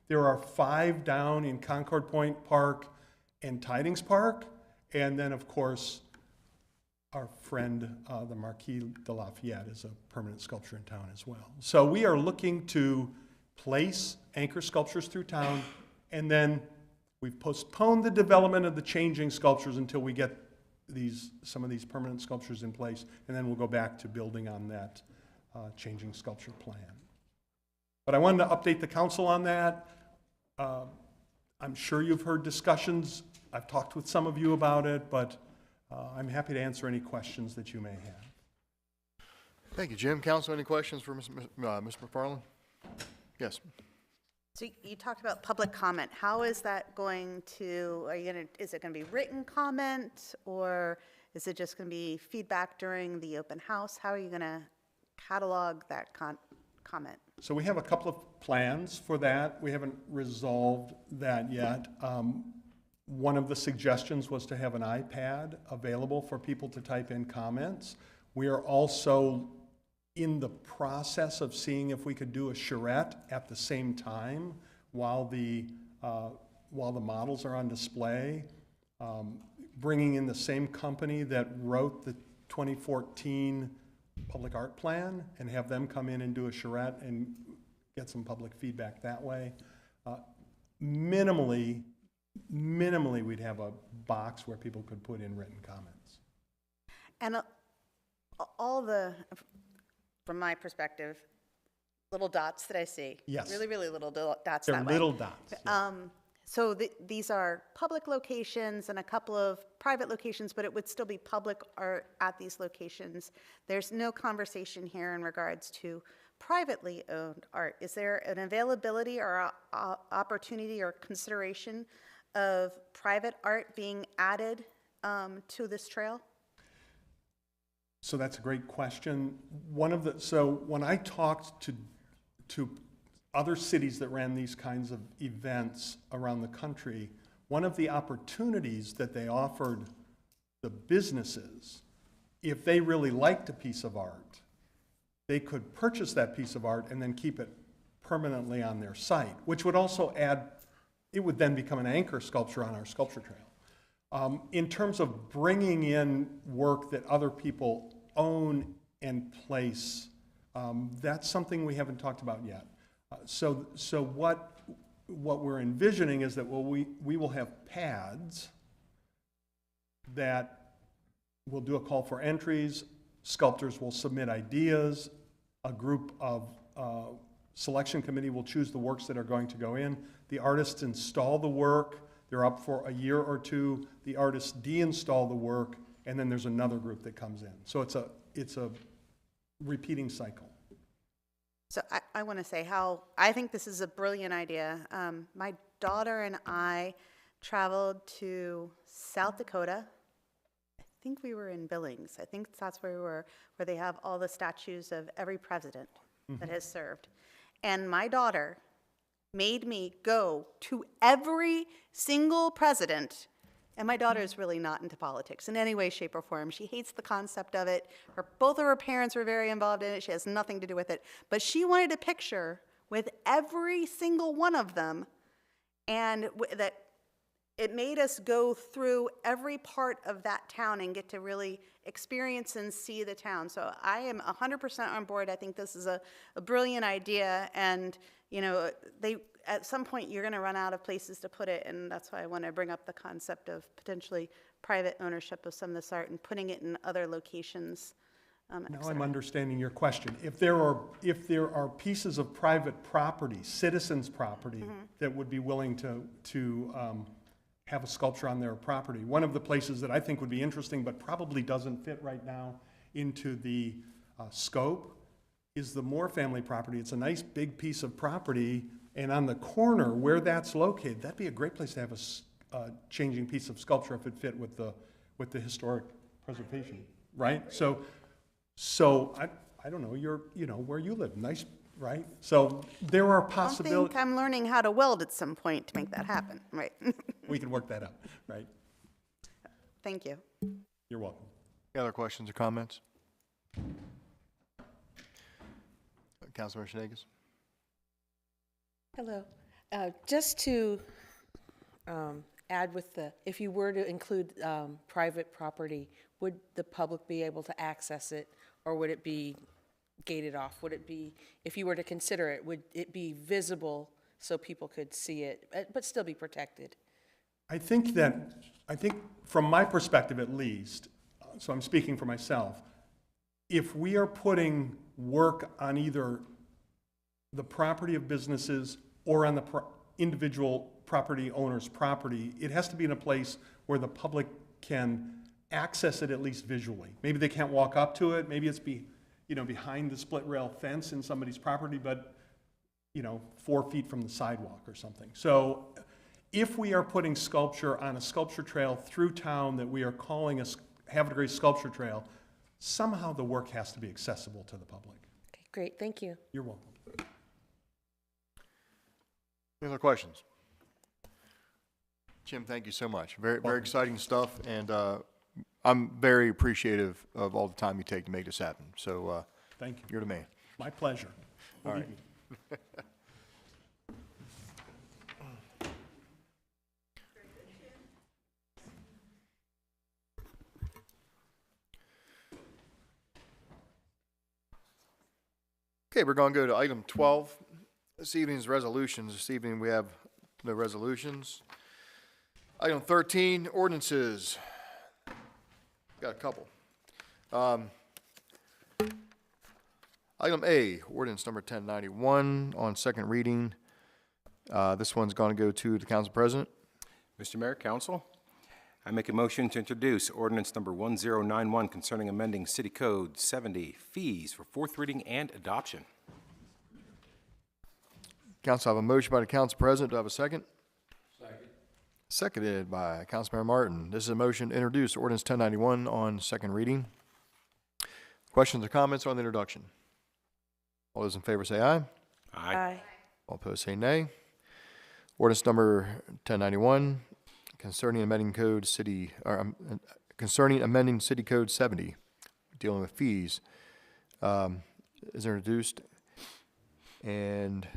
There are 5 down in Concord Point Park and Tidings Park, and then of course our friend, the Marquis de Lafayette, is a permanent sculpture in town as well. So we are looking to place anchor sculptures through town, and then we've postponed the development of the changing sculptures until we get some of these permanent sculptures in place, and then we'll go back to building on that changing sculpture plan. But I wanted to update the council on that. I'm sure you've heard discussions. I've talked with some of you about it, but I'm happy to answer any questions that you may have. Thank you, Jim. Council, any questions for Mr. McFarland? Yes. So you talked about public comment. How is that going to, is it going to be written comment, or is it just going to be feedback during the open house? How are you going to catalog that comment? So we have a couple of plans for that. We haven't resolved that yet. One of the suggestions was to have an iPad available for people to type in comments. We are also in the process of seeing if we could do a charrette at the same time while the models are on display, bringing in the same company that wrote the 2014 public art plan and have them come in and do a charrette and get some public feedback that way. Minimally, we'd have a box where people could put in written comments. And all the, from my perspective, little dots that I see. Yes. Really, really little dots They're that way. little dots. Yes. So these are public locations and a couple of private locations, but it would still be public art at these locations. There's no conversation here in regards to privately owned art. Is there an availability or opportunity or consideration of private art being added to this trail? So that's a great question. So when I talked to other cities that ran these kinds of events around the country, one of the opportunities that they offered the businesses, if they really liked a piece of art, they could purchase that piece of art and then keep it permanently on their site, which would also it would then become an anchor sculpture on our sculpture trail. In terms of bringing in work that other people own and place, that's something we haven't talked about yet. So what we're envisioning is that we will have pads that will do a call for entries. Sculptors will submit ideas. A group of selection committee will choose the works that are going to go in. The artists install the work. They're up for a year or two. The artists deinstall the work, and then there's another group that comes in. So it's a repeating cycle. So I want to say how I think this is a brilliant idea. My daughter and I traveled to South Dakota. I think we were in Billings. I think that's where we were, where they have all the statues of every president that has served. And my daughter made me go to every single president. And my daughter is really not into politics in any way, shape, or form. She hates the concept of it. Both of her parents were very involved in it. She has nothing to do with it. But she wanted a picture with every single one of them, and that it made us go through every part of that town and get to really experience and see the town. So I am 100% on board. I think this is a brilliant idea, and you know, at some point you're going to run out of places to put it, and that's why I want to bring up the concept of potentially private ownership of some of this art and putting it in other locations. Now I'm understanding your question. If there are pieces of private property, citizens' property, that would be willing to have a sculpture on their property, one of the places that I think would be interesting but probably doesn't fit right now into the scope is the Moore family property. It's a nice big piece of property, and on the corner where that's located, that'd be a great place to have a changing piece of sculpture if it fit with the historic preservation, right? So I don't know, you know, where you live, nice, right? So there are I don't possibilities. think I'm learning how to weld at some point to make that happen, right? We can work that out, right? Thank you. You're welcome. Any other questions or comments? Councilmember Shenanigans? Hello. Just to add with if you were to include private property, would the public be able to access it, or would it be gated off? Would it be, if you were to consider it, would it be visible so people could see it, but still be protected? I think from my perspective at least, so I'm speaking for myself, if we are putting work on either the property of businesses or on the individual property owner's property, it has to be in a place where the public can access it at least visually. Maybe they can't walk up to it, maybe it's behind the split rail fence in somebody's property, but 4 feet from the sidewalk or something. So if we are putting sculpture on a sculpture trail through town that we are calling a Havre Grace Sculpture Trail, somehow the work has to be accessible to the public. Okay, great, thank you. You're welcome. Any other questions? Jim, thank you so much. Very exciting stuff, and I'm very appreciative of all the time you take to make this happen. So Thank you. you're the man. My pleasure. All right. Believe me. Okay, we're going to go to item 12. This evening's resolutions. This evening we have no resolutions. Item 13, ordinances. Got a couple. Item A, ordinance number 1091 on second reading. This one's going to go to the council president. Mr. Mayor, Council, I make a motion to introduce ordinance number 1091 concerning amending City Code 70, fees for fourth reading and adoption. Council, I have a motion by the council president. Do I have a second? Second. Seconded by Councilmember Martin. This is a motion to introduce ordinance 1091 on second reading. Questions or comments on the introduction? All those in favor say aye. Aye. All opposed say nay. Ordinance number 1091 concerning amending City Code 70, dealing with fees, is introduced, and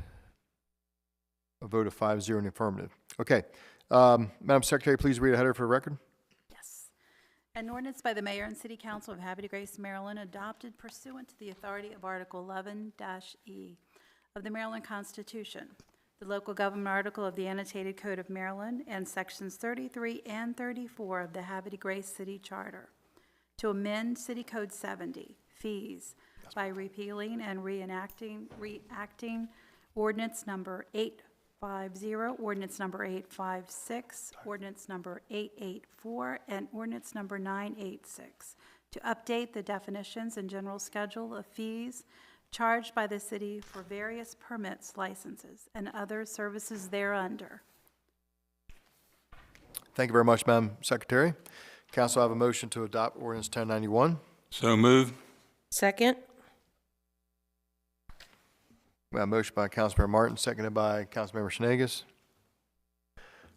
a vote of 5-0 in the affirmative. Okay, Madam Secretary, please read a header for the record. Yes. An ordinance by the Mayor and City Council of Havre de Grace, Maryland, adopted pursuant to the authority of Article 11-E of the Maryland Constitution, the local government article of the Annotated Code of Maryland, and Sections 33 and 34 of the Havre de Grace City Charter, to amend City Code 70, fees, by repealing and reenacting ordinance number 850, ordinance number 856, ordinance number 884, and ordinance number 986, to update the definitions and general schedule of fees charged by the city for various permits, licenses, and other services thereunder. Thank you very much, Madam Secretary. Council, I have a motion to adopt ordinance 1091. So moved. Second? We have a motion by Councilmember Martin, seconded by Councilmember Shenanigans.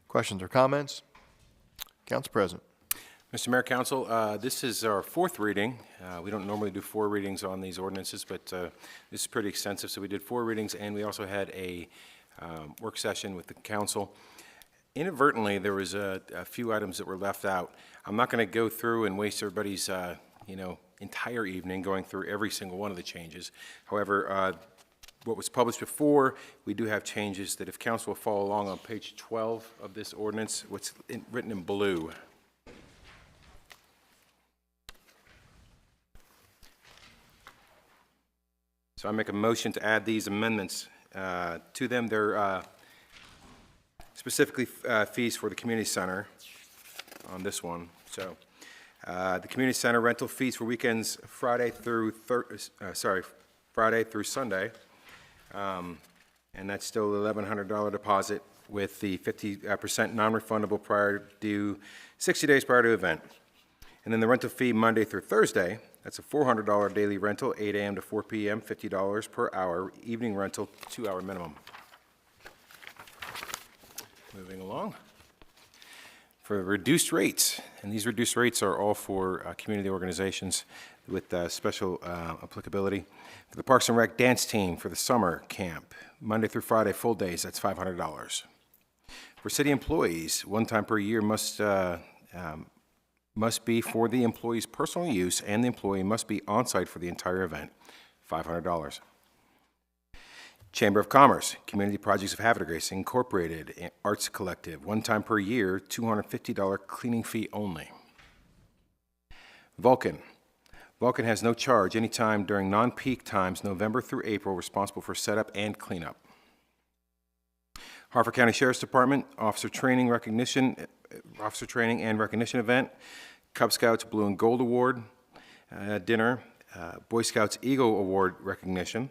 Questions or comments? Council President. Mr. Mayor, Council, this is our fourth reading. We don't normally do 4 readings on these ordinances, but this is pretty extensive, so we did 4 readings, and we also had a work session with the council. Inadvertently, there was a few items that were left out. I'm not going to go through and waste everybody's, entire evening going through every single one of the changes. However, what was published before, we do have changes that if council will follow along on page 12 of this ordinance, what's written in blue. So I make a motion to add these amendments to them. They're specifically fees for the community center on this one. So the community center rental fees for weekends Friday through Sunday. And that's still $1,100 deposit with the 50% non-refundable prior due 60 days prior to event. And then the rental fee Monday through Thursday, that's a $400 daily rental, 8 a.m. to 4 p.m., $50 per hour, evening rental, 2-hour minimum. Moving along. For reduced rates, and these reduced rates are all for community organizations with special applicability. For the Parks and Rec dance team for the summer camp, Monday through Friday, full days, that's $500. For city employees, one time per year must be for the employee's personal use, and the employee must be on-site for the entire event, $500. Chamber of Commerce, Community Projects of Havre Incorporated, Arts Collective, one time per year, $250 cleaning fee only. Vulcan has no charge anytime during non-peak times, November through April, responsible for setup and cleanup. Harford County Sheriff's Department, Officer Training and Recognition Event, Cub Scouts Blue and Gold Award Dinner, Boy Scouts Eagle Award Recognition,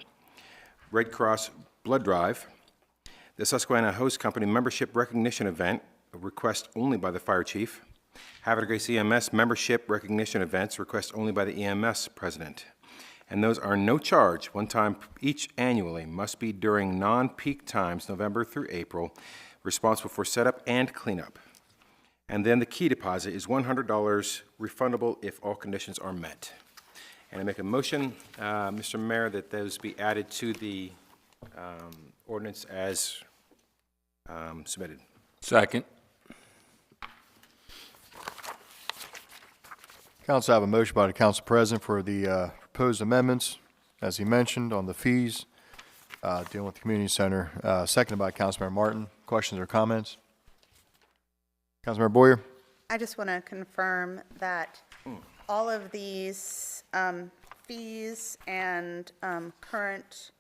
Red Cross Blood Drive, the Susquehanna Host Company Membership Recognition Event, a request only by the Fire Chief, Havre de Grace EMS Membership Recognition Events, request only by the EMS President. And those are no charge, one time each annually, must be during non-peak times, November through April, responsible for setup and cleanup. And then the key deposit is $100, refundable if all conditions are met. And I make a motion, Mr. Mayor, that those be added to the ordinance as submitted. Second. Council, I have a motion by the council president for the proposed amendments, as he mentioned, on the fees dealing with the community center, seconded by Councilmember Martin. Questions or comments? Councilmember Boyer? I just want to confirm that all of these fees and current,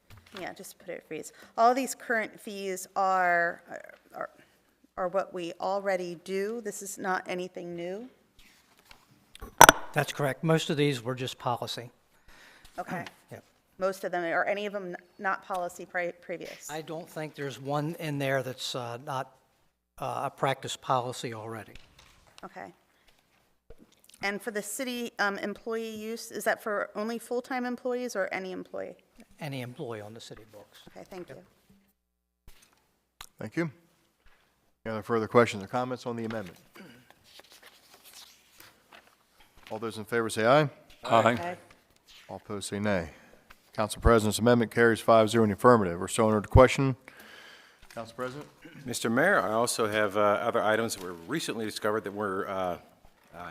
just put it fees. All of these current fees are what we already do. This is not anything new. That's correct. Most of these were just policy. Okay. Yep. Most of them, are any of them not policy previous? I don't think there's one in there that's not a practice policy already. Okay. And for the city employee use, is that for only full-time employees or any employee? Any employee on the city books. Okay, thank you. Thank you. Any other further questions or comments on the amendment? All those in favor say aye. Aye. All opposed say nay. Council President's amendment carries 5-0 in the affirmative. We're still under the question. Council President? Mr. Mayor, I also have other items that were recently discovered that were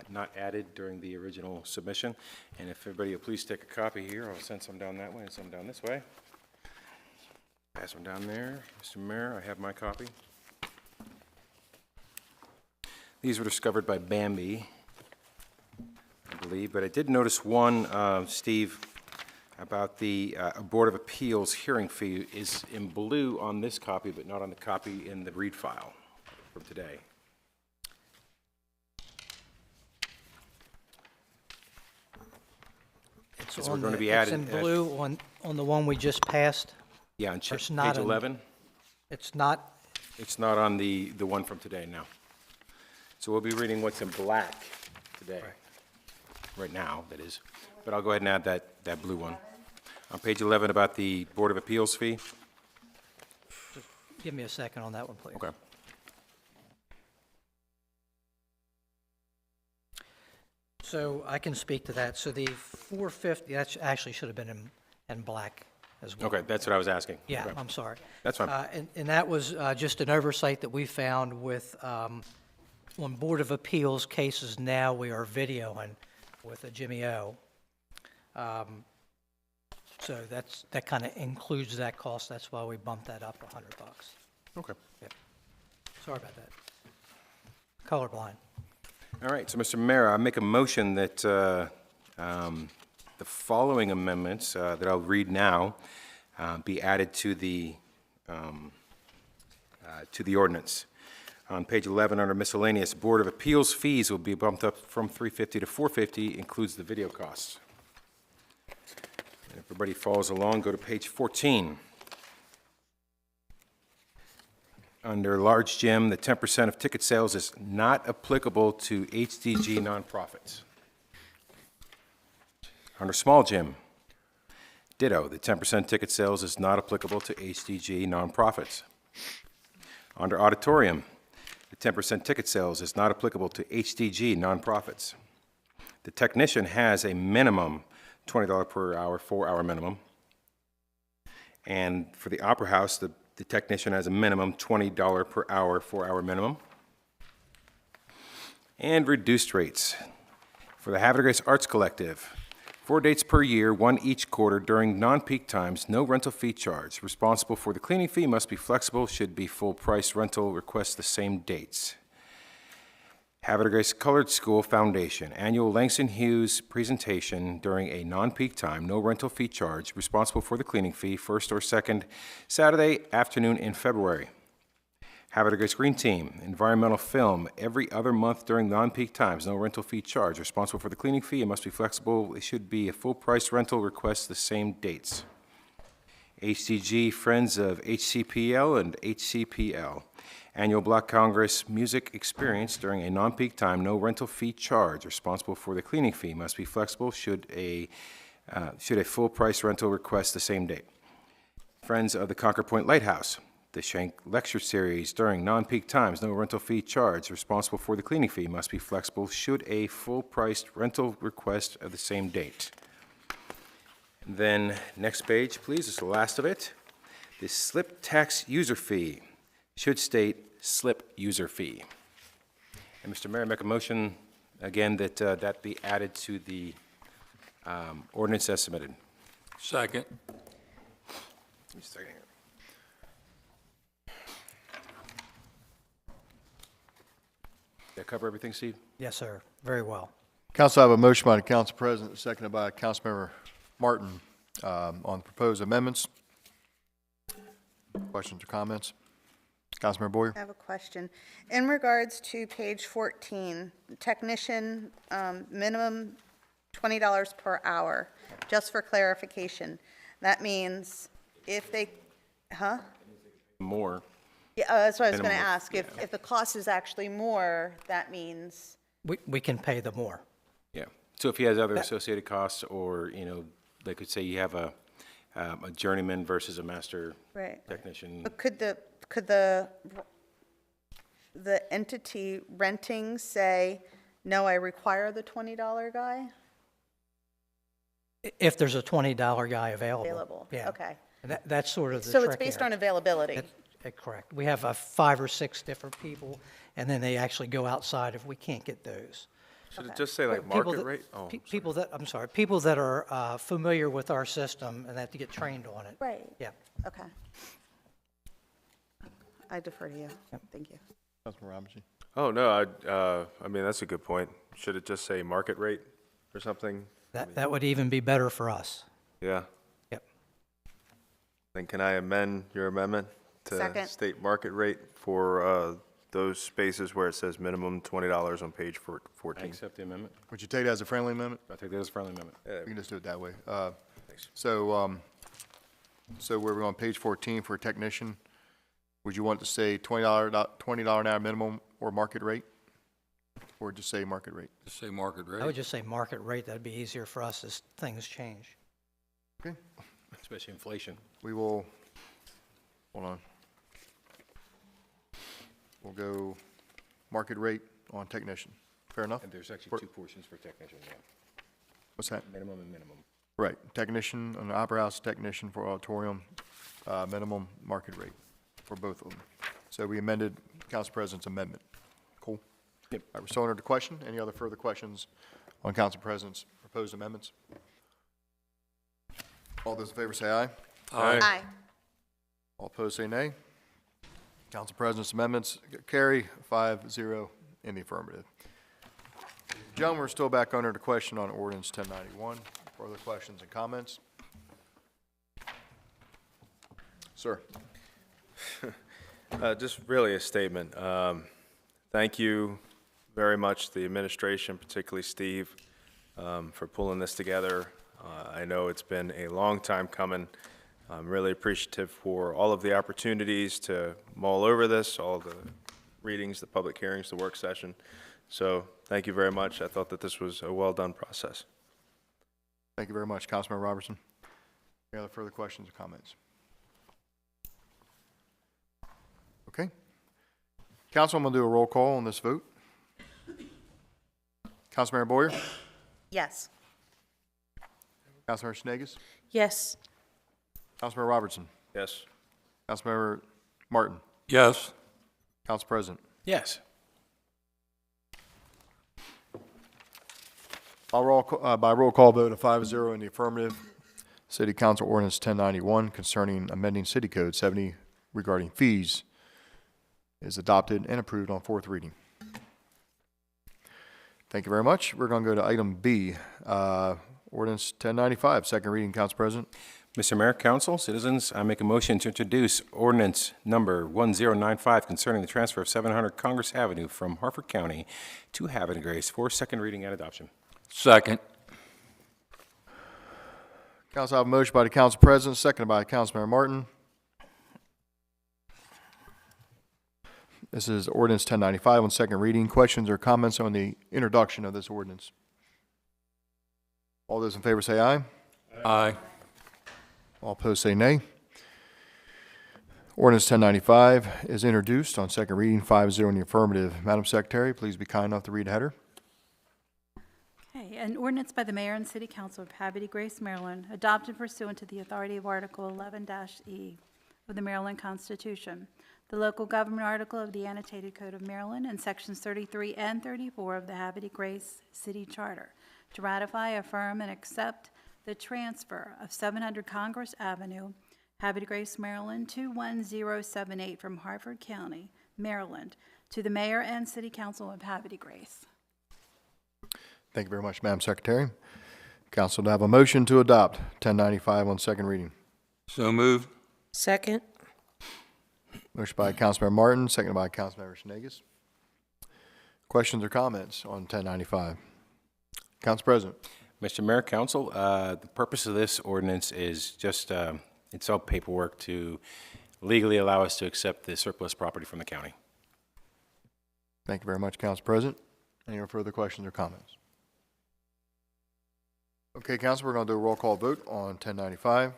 not added during the original submission. And if everybody will please take a copy here, I'll send some down that way and some down this way. Pass them down there. Mr. Mayor, I have my copy. These were discovered by Bambi, I believe, but I did notice one, Steve, about the Board of Appeals hearing fee is in blue on this copy, but not on the copy in the read file from today. It's we're on going to the- be it's added in blue on the one we just passed. Yeah, on It's not page in- 11. It's not, It's not on the one from today, no. So we'll be reading what's in black today. Right now, that is. But I'll go ahead and add that blue one. On page 11 about the Board of Appeals fee. give me a second on that one, please. Okay. So I can speak to that. So the 450, that actually should have been in black as well. Okay, that's what I was asking. Yeah, Okay. I'm sorry. That's fine. And that was just an oversight that we found with, on Board of Appeals cases now, we are videoing with a Jimmy O. So that kind of includes that cost. That's why we bumped that up $100. Okay. Yep. Sorry about that. Colorblind. All right, so Mr. Mayor, I make a motion that the following amendments that I'll read now be added to the ordinance. On page 11, under miscellaneous, Board of Appeals fees will be bumped up from $350 to $450, includes the video costs. And if everybody follows along, go to page 14. Under large gym, the 10% of ticket sales is not applicable to HDG nonprofits. Under small gym, ditto, the 10% ticket sales is not applicable to HDG nonprofits. Under auditorium, the 10% ticket sales is not applicable to HDG nonprofits. The technician has a minimum $20 per hour, 4-hour minimum. And for the Opera House, the technician has a minimum $20 per hour, 4-hour minimum. And reduced rates. For the Havre Grace Arts Collective, 4 dates per year, 1 each quarter during non-peak times, no rental fee charge. Responsible for the cleaning fee must be flexible, should be full price rental, request the same dates. Havre Grace Colored School Foundation, annual Langston Hughes presentation during a non-peak time, no rental fee charge, responsible for the cleaning fee, first or second Saturday afternoon in February. Havre Grace Green Team, environmental film every other month during non-peak times, no rental fee charge, responsible for the cleaning fee, it must be flexible, it should be a full price rental, request the same dates. HCG Friends of HCPL and HCPL. Annual Block Congress Music Experience during a non-peak time, no rental fee charge. Responsible for the cleaning fee must be flexible. Should a full price rental request the same date. Friends of the Concord Point Lighthouse, the Shank Lecture Series during non-peak times, no rental fee charge. Responsible for the cleaning fee must be flexible. Should a full priced rental request of the same date. And then next page, please. This is the last of it. The slip tax user fee should state slip user fee. And Mr. Mayor, I make a motion again that that be added to the ordinance as submitted. Second. Just a second here. Did that cover everything, Steve? Yes, sir. Very well. Council, I have a motion by the council president, seconded by Councilmember Martin on the proposed amendments. Questions or comments? Councilmember Boyer? I have a question. In regards to page 14, technician, minimum $20 per hour, just for clarification. That means if they, huh? More. Yeah, that's what I was going to Minimum, ask. If the cost is actually more, that means, We can pay the more. Yeah. So if he has other associated costs, or, you know, they could say you have a journeyman versus a master right. technician. But could the entity renting say, no, I require the $20 guy? If there's a $20 guy available. Available, Yeah. okay. And that's sort of the So it's trick based here. on availability? Correct. We have 5 or 6 different people, and then they actually go outside if we can't get those. Should it just say like People market that- rate? Oh, people that are familiar with our system and have to get trained on it. Right. Yeah. Okay. I defer to you. Thank you. Councilmember Robinson? oh, no, I mean, that's a good point. Should it just say market rate or something? That would even be better for us. Yeah. Yep. Then can I amend your amendment to Second. state market rate for those spaces where it says minimum $20 on page I 14? accept the amendment. Would you take that as a friendly amendment? I'll take that as a friendly amendment. We can just do it that way. So where we're on page 14 for a technician, would you want to say $20 an hour minimum or market rate? Or just say market rate? Just say market rate. I would just say market rate. That'd be easier for us as things change. Okay, Especially inflation. we will, hold on. We'll go market rate on technician. Fair enough? And there's actually 2 portions for technician, yeah. What's that? Minimum and minimum. Right, technician, an opera house technician for auditorium, minimum market rate for both of them. So we amended Council President's amendment. Cool? Yep. All right, we're still under the question. Any other further questions on Council President's proposed amendments? All those in favor say aye. Aye. All opposed say nay. Council President's amendments carry 5-0 in the affirmative. Gentlemen, we're still back under the question on ordinance 1091. Further questions and comments? Sir. Just really a statement. Thank you very much, the administration, particularly Steve, for pulling this together. I know it's been a long time coming. I'm really appreciative for all of the opportunities to mull over this, all the readings, the public hearings, the work session. So thank you very much. I thought that this was a well-done process. Thank you very much, Councilman Robertson. Any other further questions or comments? Okay. Council, I'm going to do a roll call on this vote. Councilmember Boyer? Yes. Councilmember Schneges? Yes. Councilmember Robertson? Yes. Councilmember Martin? Yes. Council President? Yes. By roll call vote of 5-0 in the affirmative, City Council Ordinance 1091 concerning amending City Code 70 regarding fees is adopted and approved on fourth reading. Thank you very much. We're going to go to item B, Ordinance 1095, second reading, Council President. Mr. Mayor, Council, citizens, I make a motion to introduce ordinance number 1095 concerning the transfer of 700 Congress Avenue from Harford County to Havre Grace for second reading and adoption. Second. Council, I have a motion by the Council President, seconded by Councilmember Martin. This is ordinance 1095 on second reading. Questions or comments on the introduction of this ordinance? All those in favor say aye. Aye. All opposed say nay. Ordinance 1095 is introduced on second reading, 5-0 in the affirmative. Madam Secretary, please be kind enough to read the header. Okay, an ordinance by the Mayor and City Council of Havre Grace, Maryland, adopted pursuant to the authority of Article 11-E of the Maryland Constitution, the local government article of the Annotated Code of Maryland, and Sections 33 and 34 of the Havre Grace City Charter, to ratify, affirm, and accept the transfer of 700 Congress Avenue, Havre Grace, Maryland, 21078 from Harford County, Maryland, to the Mayor and City Council of Havre Grace. Thank you very much, Madam Secretary. Council to have a motion to adopt 1095 on second reading. So moved. Second. Motion by Councilmember Martin, seconded by Councilmember Schneges. Questions or comments on 1095? Council President. Mr. Mayor, Council, the purpose of this ordinance is just, it's all paperwork to legally allow us to accept the surplus property from the county. Thank you very much, Council President. Any further questions or comments? Okay, Council, we're going to do a roll call vote on 1095.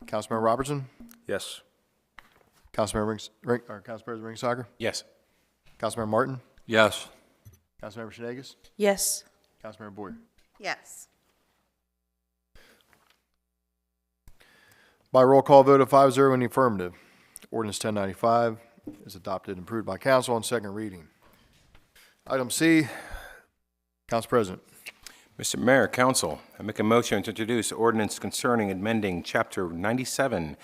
Councilmember Robertson? Yes. Council President Ringsager? Yes. Councilmember Martin? Yes. Councilmember Schneges? Yes. Councilmember Boyer? Yes. By roll call vote of 5-0 in the affirmative, ordinance 1095 is adopted and approved by council on second reading. Item C, Council President. Mr. Mayor, Council, I make a motion to introduce ordinance concerning amending Chapter 97,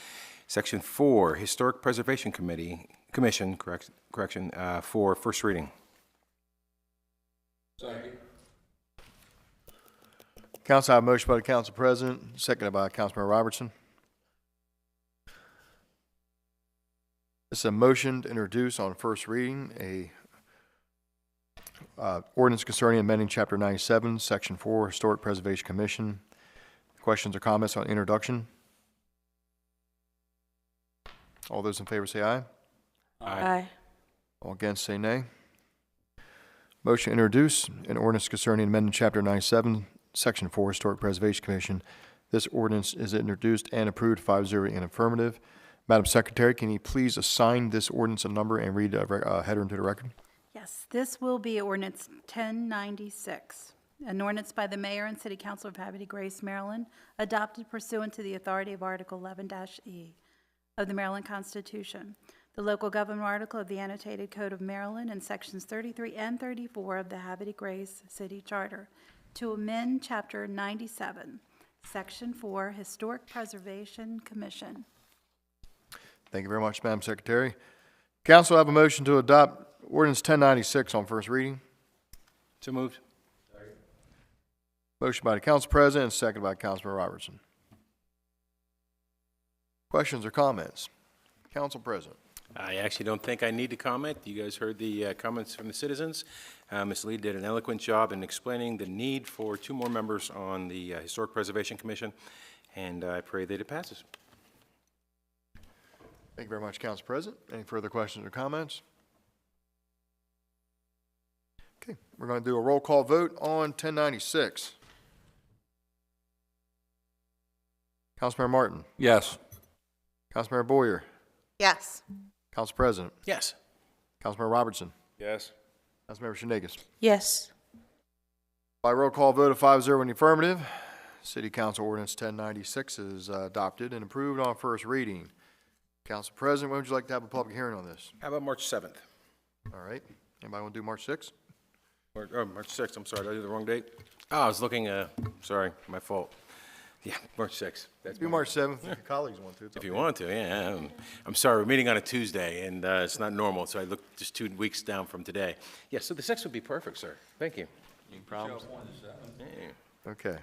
Section 4, Historic Preservation Commission, for first reading. Second. Council, I have a motion by the Council President, seconded by Councilmember Robertson. This is a motion to introduce on first reading a ordinance concerning amending Chapter 97, Section 4, Historic Preservation Commission. Questions or comments on introduction? All those in favor say aye. Aye. All against say nay. Motion to introduce an ordinance concerning amending Chapter 97, Section 4, Historic Preservation Commission. This ordinance is introduced and approved 5-0 in affirmative. Madam Secretary, can you please assign this ordinance a number and read a header into the record? Yes, this will be ordinance 1096. An ordinance by the mayor and city council of Havre de Grace, Maryland, adopted pursuant to the authority of Article 11-E of the Maryland Constitution, the local government article of the annotated code of Maryland, and sections 33 and 34 of the Havre de Grace City Charter, to amend Chapter 97, Section 4, Historic Preservation Commission. Thank you very much, Madam Secretary. Council, have a motion to adopt ordinance 1096 on first reading. So moved. Motion by the council president and second by Councilman Robertson. Questions or comments? Council president. I actually don't think I need to comment. You guys heard the comments from the citizens. Ms. Lee did an eloquent job in explaining the need for 2 more members on the Historic Preservation Commission, and I pray that it passes. Thank you very much, Council President. Any further questions or comments? Okay, we're going to do a roll call vote on 1096. Councilmember Martin. Yes. Councilmember Boyer. Yes. Council President. Yes. Councilmember Robertson. Yes. Councilmember Shenanigans. Yes. By roll call vote of 5-0 in the affirmative, City Council Ordinance 1096 is adopted and approved on first reading. Council President, when would you like to have a public hearing on this? How about March 7th? All right. Anybody want to do March 6th? March 6th, I'm sorry, did I do the wrong date? Oh, I was looking, sorry, my fault. Yeah, March 6th. That's Do March 7th if your colleagues want to. It's If up you to want to, yeah. I'm sorry, we're meeting on a Tuesday, and it's not normal, so I looked just 2 weeks down from today. Yeah, so the 6th would be perfect, sir. Thank you. Any problems? Okay.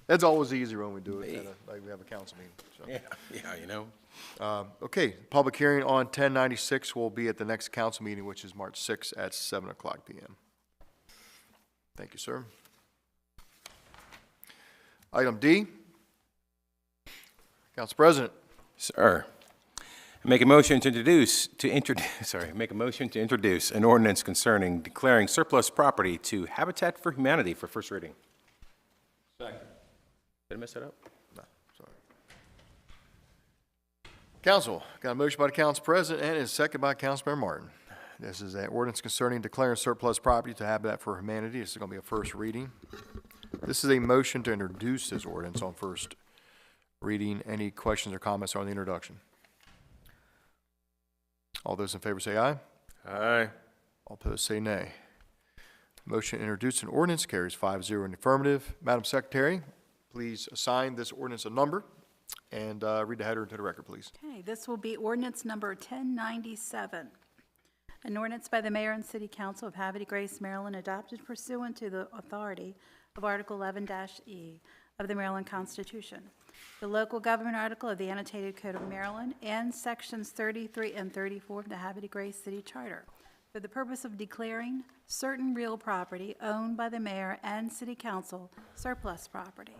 It's always easier when we do it, like we have a council meeting. So. Yeah, you know. Okay, public hearing on 1096 will be at the next council meeting, which is March 6th at 7 o'clock p.m. Thank you, sir. Item D. Council President. Sir, make a motion to introduce an ordinance concerning declaring surplus property to Habitat for Humanity for first reading. Second. Did I mess that up? No, sorry. Council, got a motion by the council president and is second by Councilmember Martin. This is an ordinance concerning declaring surplus property to Habitat for Humanity. This is going to be a first reading. This is a motion to introduce this ordinance on first reading. Any questions or comments on the introduction? All those in favor say aye. Aye. All opposed say nay. Motion to introduce an ordinance carries 5-0 in the affirmative. Madam Secretary, please assign this ordinance a number and read the header into the record, please. Okay, this will be ordinance number 1097. An ordinance by the mayor and city council of Havre de Grace, Maryland, adopted pursuant to the authority of Article 11-E of the Maryland Constitution, the local government article of the annotated code of Maryland, and sections 33 and 34 of the Havre de Grace City Charter, for the purpose of declaring certain real property owned by the mayor and city council surplus property,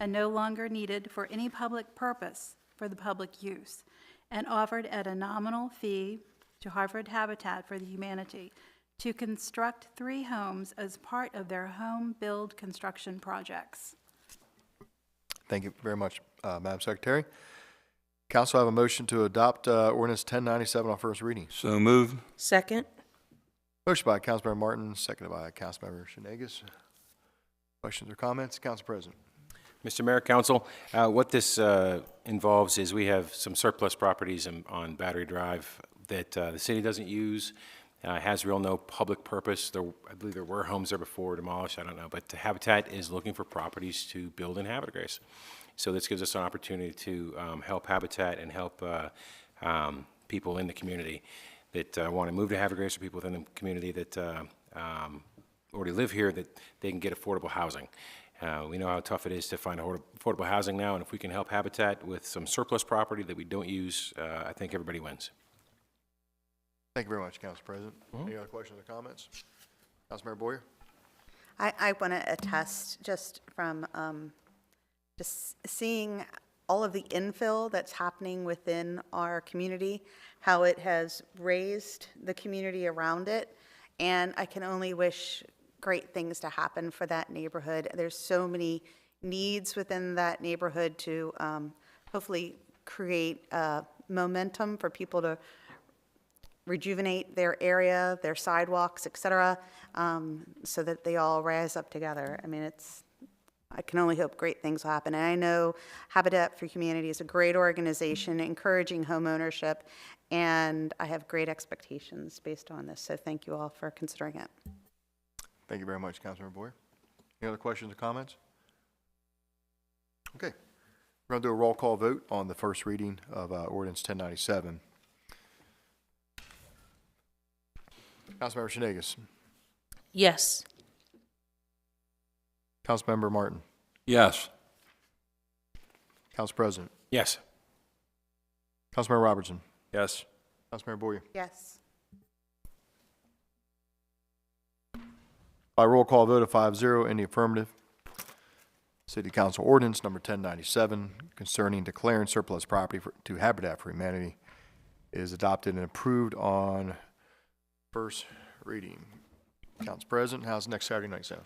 and no longer needed for any public purpose for the public use, and offered at a nominal fee to Harvard Habitat for the Humanity to construct 3 homes as part of their home build construction projects. Thank you very much, Madam Secretary. Council, have a motion to adopt ordinance 1097 on first reading. So moved. Second? Motion by Councilmember Martin, seconded by Councilmember Shenanigans. Questions or comments? Council President. Mr. Mayor, Council, what this involves is we have some surplus properties on Battery Drive that the city doesn't use. Has real no public purpose. I believe there were homes there before demolished, I don't know, but Habitat is looking for properties to build in Havre de Grace. So this gives us an opportunity to help Habitat and help people in the community that want to move to Havre de Grace, or people within the community that already live here, that they can get affordable housing. We know how tough it is to find affordable housing now, and if we can help Habitat with some surplus property that we don't use, I think everybody wins. Thank you very much, Council President. Any other questions or comments? Councilmember Boyer? I want to attest just from just seeing all of the infill that's happening within our community, how it has raised the community around it, and I can only wish great things to happen for that neighborhood. There's so many needs within that neighborhood to hopefully create momentum for people to rejuvenate their area, their sidewalks, et cetera, so that they all rise up together. I mean, I can only hope great things will happen. And I know Habitat for Humanity is a great organization encouraging home ownership, and I have great expectations based on this. So thank you all for considering it. Thank you very much, Councilmember Boyer. Any other questions or comments? Okay. We're going to do a roll call vote on the first reading of ordinance 1097. Councilmember Shenanigans. Yes. Councilmember Martin. Yes. Council President. Yes. Councilmember Robertson. Yes. Councilmember Boyer. Yes. By roll call vote of 5-0 in the affirmative, City Council Ordinance Number 1097 concerning declaring surplus property to Habitat for Humanity is adopted and approved on first reading. Council President, how's next Saturday night sound?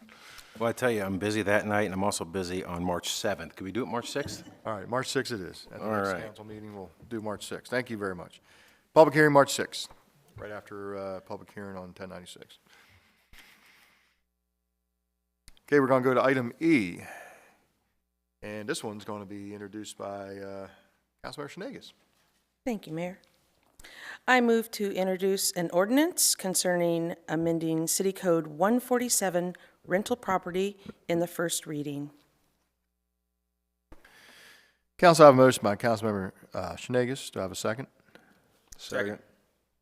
Well, I tell you, I'm busy that night, and I'm also busy on March 7th. Could we do it March 6th? All right, March 6th it is. At the All next right. council meeting, we'll do March 6th. Thank you very much. Public hearing, March 6th, right after public hearing on 1096. Okay, we're going to go to item E. And this one's going to be introduced by Councilmember Shenanigans. Thank you, Mayor. I move to introduce an ordinance concerning amending City Code 147 rental property in the first reading. Council, I have a motion by Councilmember Shenanigans. Do I have a second? Second.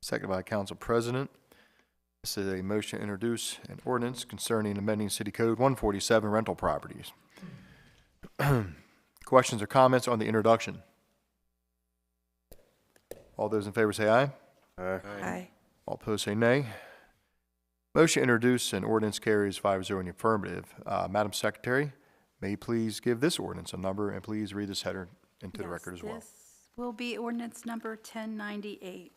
Second by Council President. This is a motion to introduce an ordinance concerning amending City Code 147 rental properties. Questions or comments on the introduction? All those in favor say aye. Aye. All opposed say nay. Motion to introduce an ordinance carries 5-0 in the affirmative. Madam Secretary, may you please give this ordinance a number and please read this header into the record as well. This will be ordinance number 1098,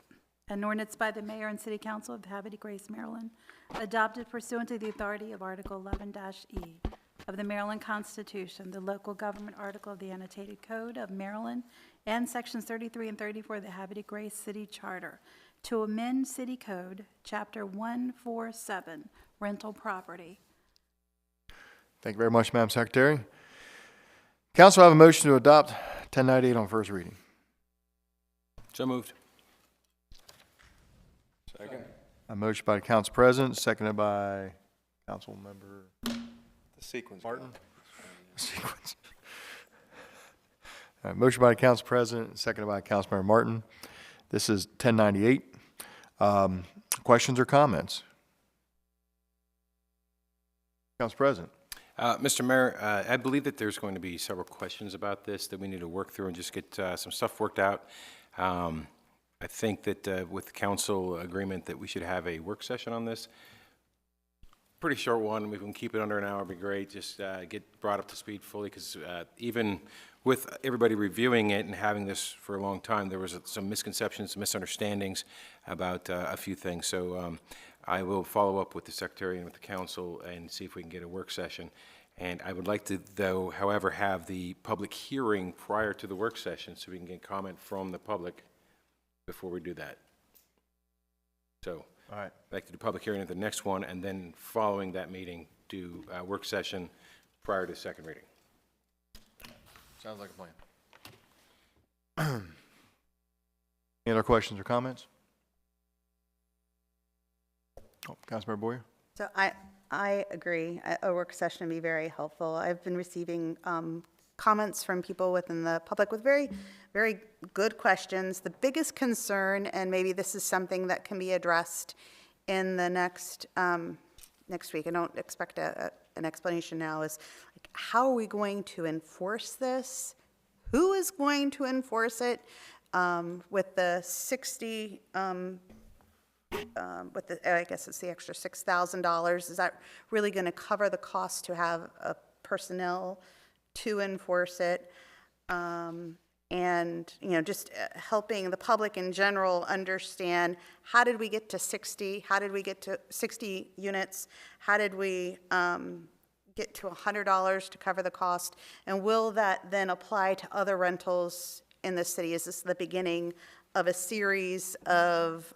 an ordinance by the mayor and city council of the Havre de Grace, Maryland, adopted pursuant to the authority of Article 11-E of the Maryland Constitution, the local government article of the annotated code of Maryland, and sections 33 and 34 of the Havre de Grace City Charter to amend City Code, Chapter 147, rental property. Thank you very much, Madam Secretary. Council, I have a motion to adopt 1098 on first reading. So moved. Second. A motion by Council President, seconded by Council Member The sequence. Martin. Sequence. All right, motion by Council President, seconded by Councilmember Martin. This is 1098. Questions or comments? Council President. Mr. Mayor, I believe that there's going to be several questions about this that we need to work through and just get some stuff worked out. I think that with council agreement that we should have a work session on this. Pretty short one. We can keep it under an hour, would be great. Just get brought up to speed fully, because even with everybody reviewing it and having this for a long time, there was some misconceptions, some misunderstandings about a few things. So I will follow up with the secretary and with the council and see if we can get a work session. And I would like to, though, however, have the public hearing prior to the work session so we can get comment from the public before we do that. So All right. I'd like to do public hearing at the next one, and then following that meeting, do a work session prior to second reading. Sounds like a plan. Any other questions or comments? Oh, Councilmember Boyer? So I agree. A work session would be very helpful. I've been receiving comments from people within the public with very, very good questions. The biggest concern, and maybe this is something that can be addressed in the next week, I don't expect an explanation now, is like, how are we going to enforce this? Who is going to enforce it? With the 60, with the, I guess it's the extra $6,000, is that really going to cover the cost to have personnel to enforce it? And, you know, just helping the public in general understand, how did we get to 60? How did we get to 60 units? How did we get to $100 to cover the cost? And will that then apply to other rentals in the city? Is this the beginning of a series of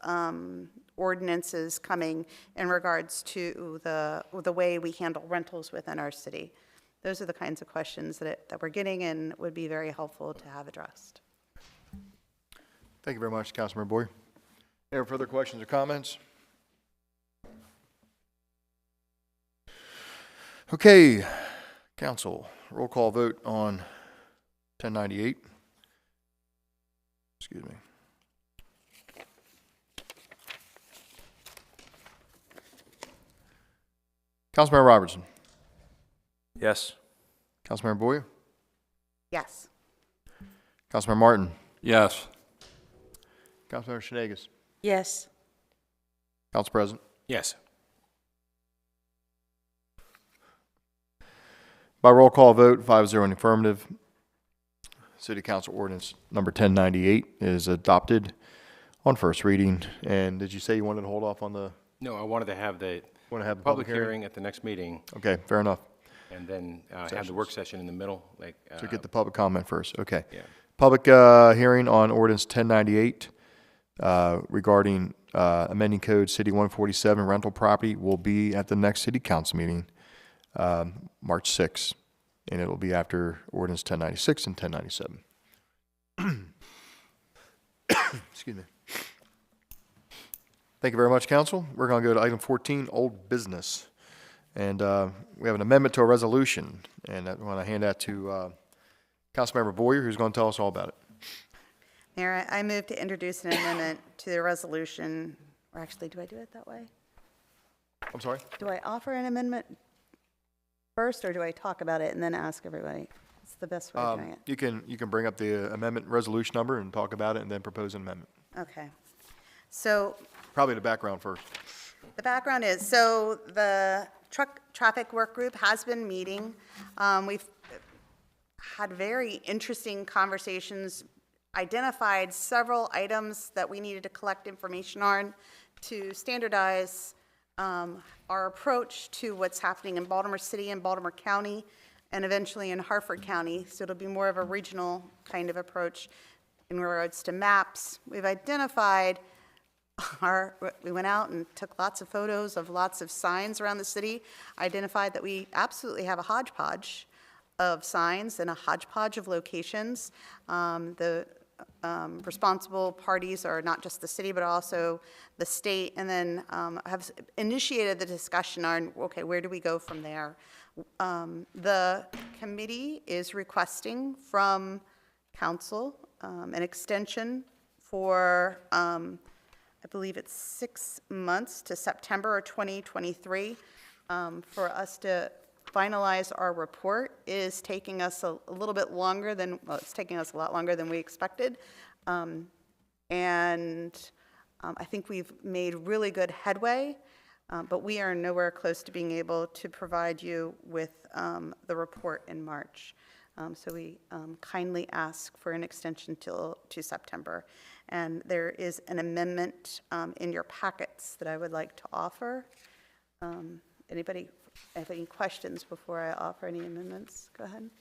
ordinances coming in regards to the way we handle rentals within our city. Those are the kinds of questions that we're getting and would be very helpful to have addressed. Thank you very much, Councilmember Boyer. Any further questions or comments? Okay, council, roll call vote on 1098. Excuse me. Councilmember Robertson. Yes. Councilmember Boyer. Yes. Councilmember Martin. Yes. Councilmember Shanegas. Yes. Council President. Yes. By roll call vote, 5-0 in the affirmative, City Council Ordinance number 1098 is adopted on first reading. And did you say you wanted to hold off on the? No, I wanted to have the Want to have the public hearing at the next meeting, Okay, fair enough. and then have the work session in the middle, like. So get the public comment first, okay. Yeah. Public hearing on ordinance 1098 regarding amending code city 147 rental property will be at the next city council meeting, March 6th, and it'll be after ordinance 1096 and 1097. Excuse me. Thank you very much, council. We're going to go to item 14, old business. And we have an amendment to a resolution, and I want to hand that to Councilmember Boyer, who's going to tell us all about it. Mayor, I move to introduce an amendment to the resolution, or actually, do I do it that way? I'm sorry? Do I offer an amendment first, or do I talk about it and then ask everybody? It's the best way of doing it. You can bring up the amendment resolution number and talk about it and then propose an amendment. Okay. So Probably the background first. the background is, so the traffic work group has been meeting. We've had very interesting conversations, identified several items that we needed to collect information on to standardize our approach to what's happening in Baltimore City and Baltimore County, and eventually in Harford County. So it'll be more of a regional kind of approach in regards to maps. We've identified we went out and took lots of photos of lots of signs around the city, identified that we absolutely have a hodgepodge of signs and a hodgepodge of locations. The responsible parties are not just the city, but also the state, and then have initiated the discussion on, okay, where do we go from there? The committee is requesting from council an extension for, I believe it's 6 months to September of 2023 for us to finalize our report. It is taking us a little bit longer than, well, it's taking us a lot longer than we expected. And I think we've made really good headway, but we are nowhere close to being able to provide you with the report in March. So we kindly ask for an extension to September. And there is an amendment in your packets that I would like to offer. Anybody have any questions before I offer any amendments? Go ahead.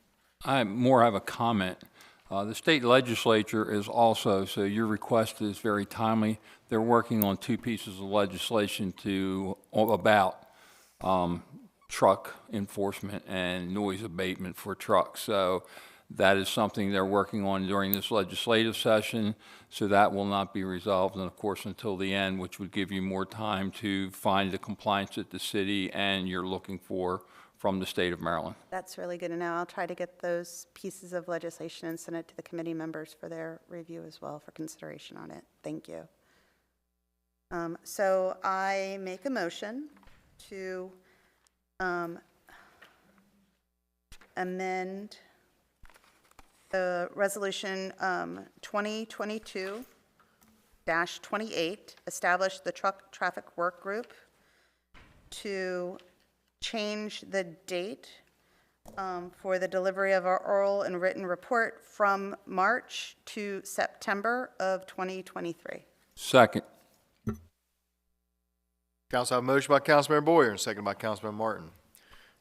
I more have a comment. The state legislature is also, so your request is very timely. They're working on 2 pieces of legislation about truck enforcement and noise abatement for trucks. So that is something they're working on during this legislative session. So that will not be resolved, and of course, until the end, which would give you more time to find the compliance that the city and you're looking for from the state of Maryland. That's really good to know. I'll try to get those pieces of legislation and send it to the committee members for their review as well, for consideration on it. Thank you. So I make a motion to amend the resolution 2022-28, establish the truck traffic work group to change the date for the delivery of our oral and written report from March to September of 2023. Second. Council have a motion by Councilmember Boyer and second by Councilmember Martin.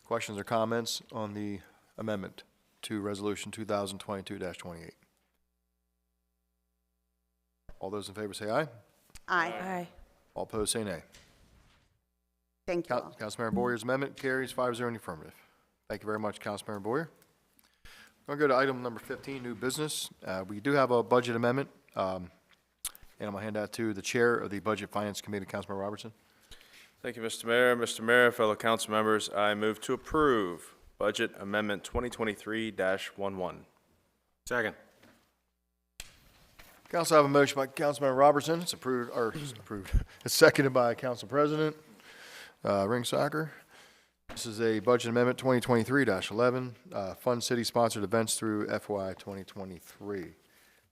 Questions or comments on the amendment to Resolution 2022-28? All those in favor say aye. Aye. Aye. All opposed say nay. Thank you all. Councilmember Boyer's amendment carries 5-0 in the affirmative. Thank you very much, Councilmember Boyer. I'm going to go to item number 15, new business. We do have a budget amendment, and I'm going to hand that to the Chair of the Budget Finance Committee, Councilmember Robertson. Thank you, Mr. Mayor. Mr. Mayor, fellow council members, I move to approve Budget Amendment 2023-11. Second. Council, I have a motion by Councilmember Robertson. It's approved, or it's approved. It's seconded by Council President Ringsacker. This is a budget amendment 2023-11, fund city-sponsored events through FY 2023.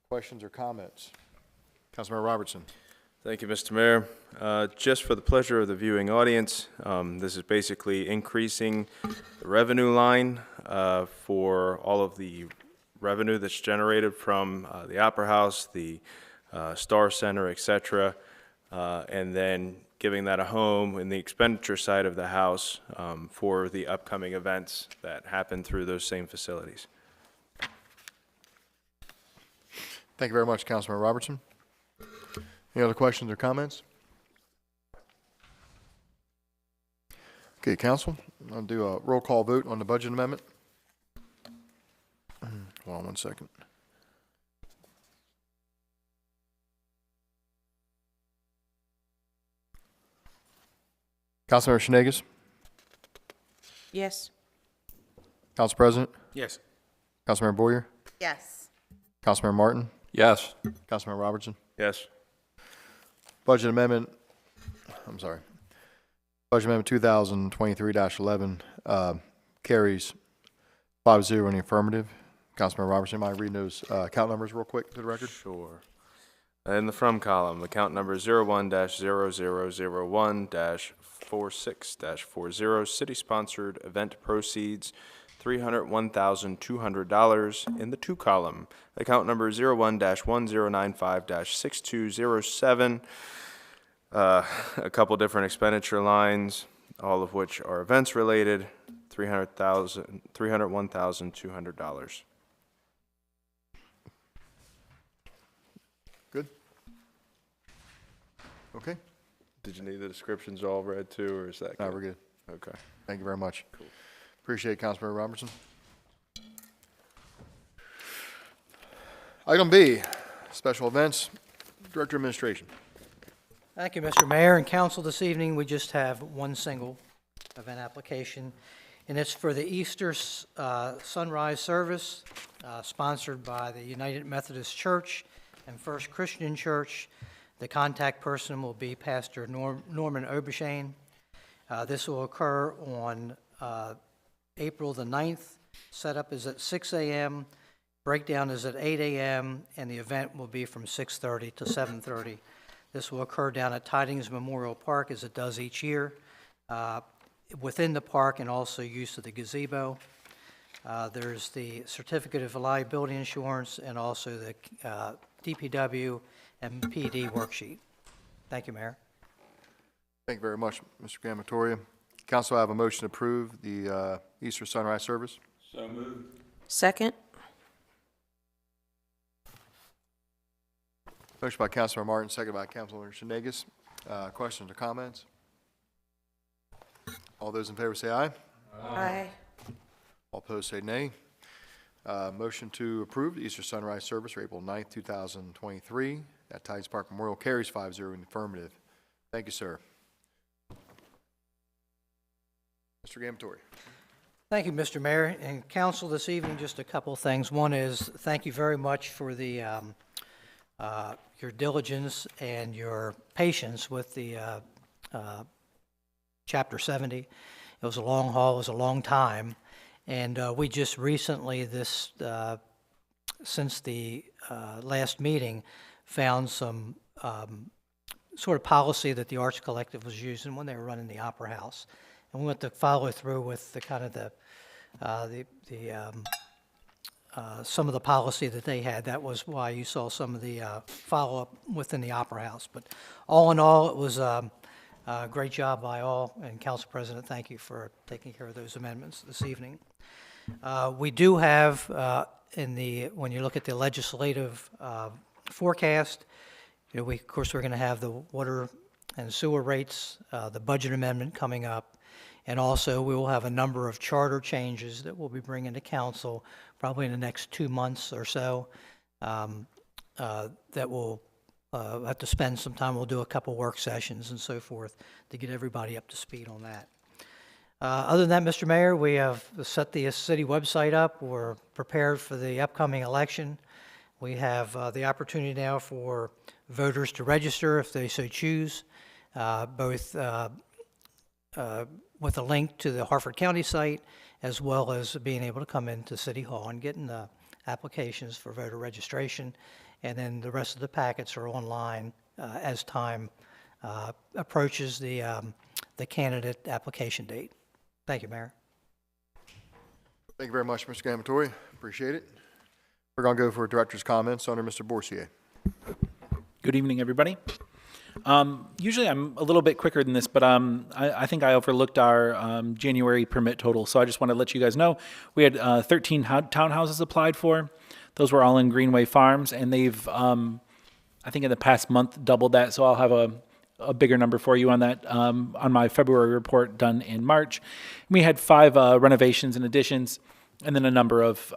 Questions or comments? Councilmember Robertson. Thank you, Mr. Mayor. Just for the pleasure of the viewing audience, this is basically increasing the revenue line for all of the revenue that's generated from the Opera House, the Star Center, et cetera, and then giving that a home in the expenditure side of the house for the upcoming events that happen through those same facilities. Thank you very much, Councilmember Robertson. Any other questions or comments? Okay, Council, I'll do a roll call vote on the budget amendment. Hold on one second. Councilmember Shenagus? Yes. Council President? Yes. Councilmember Boyer? Yes. Councilmember Martin? Yes. Councilmember Robertson? Yes. Budget amendment, Budget amendment 2023-11 carries 5-0 in the affirmative. Councilmember Robertson, mind reading those account numbers real quick to the record? Sure. In the from column, account number 01-0001-46-40, city-sponsored event proceeds, $301,200. In the to column, account number 01-1095-6207, a couple different expenditure lines, all of which are events related, $301,200. Good? Okay. Did you need the descriptions all read too, or is that No, good? we're good. Okay. Thank you very much. Cool. Appreciate it, Councilmember Robertson. Item B, special events, Director of Administration. Thank you, Mr. Mayor and Council. This evening, we just have one single event application, and it's for the Easter Sunrise Service, sponsored by the United Methodist Church and First Christian Church. The contact person will be Pastor Norman Obeshane. This will occur on April the 9th. Setup is at 6 a.m., breakdown is at 8 a.m., and the event will be from 6:30 to 7:30. This will occur down at Tidings Memorial Park, as it does each year, within the park and also use of the gazebo. There's the Certificate of Liability Insurance and also the DPW and PD worksheet. Thank you, Mayor. Thank you very much, Mr. Gamatoria. Council, I have a motion to approve the Easter Sunrise Service. So moved. Second? Motion by Councilmember Martin, second by Councilmember Shenagus. Questions or comments? All those in favor say aye. Aye. All opposed say nay. Motion to approve the Easter Sunrise Service for April 9th, 2023 at Tides Park Memorial carries 5-0 in the affirmative. Thank you, sir. Mr. Gamatoria. Thank you, Mr. Mayor and Council. This evening, just a couple of things. One is, thank you very much for the your diligence and your patience with the Chapter 70. It was a long haul, it was a long time, and we just recently, since the last meeting, found some sort of policy that the Arts Collective was using when they were running the Opera House, and we went to follow through with the kind of some of the policy that they had. That was why you saw some of the follow-up within the Opera House. But all in all, it was a great job by all, and Council President, thank you for taking care of those amendments this evening. We do have, when you look at the legislative forecast, of course, we're going to have the water and sewer rates, the budget amendment coming up, and also we will have a number of charter changes that we'll be bringing to council probably in the next 2 months or so, that we'll have to spend some time. We'll do a couple work sessions and so forth to get everybody up to speed on that. Other than that, Mr. Mayor, we have set the city website up. We're prepared for the upcoming election. We have the opportunity now for voters to register if they so choose, both with a link to the Harford County site, as well as being able to come into City Hall and getting the applications for voter registration. And then the rest of the packets are online as time approaches the candidate application date. Thank you, Mayor. Thank you very much, Mr. Gamatori. Appreciate it. We're going to go for director's comments under Mr. Borsier. Good evening, everybody. Usually I'm a little bit quicker than this, but I think I overlooked our January permit total, so I just want to let you guys know. We had 13 townhouses applied for. Those were all in Greenway Farms, and they've, I think in the past month, doubled that, so I'll have a bigger number for you on that on my February report done in March. We had 5 renovations and additions, and then a number of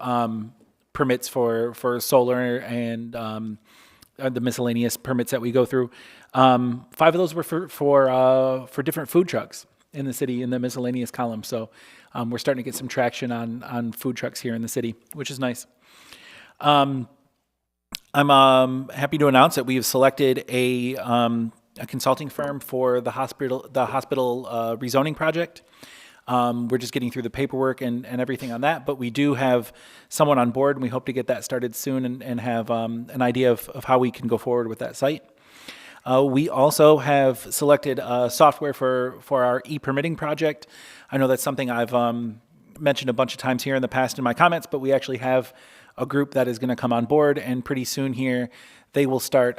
permits for solar and the miscellaneous permits that we go through. 5 of those were for different food trucks in the city in the miscellaneous column. So we're starting to get some traction on food trucks here in the city, which is nice. I'm happy to announce that we have selected a consulting firm for the hospital rezoning project. We're just getting through the paperwork and everything on that, but we do have someone on board, and we hope to get that started soon and have an idea of how we can go forward with that site. We also have selected software for our e-permitting project. I know that's something I've mentioned a bunch of times here in the past in my comments, but we actually have a group that is going to come on board, and pretty soon here they will start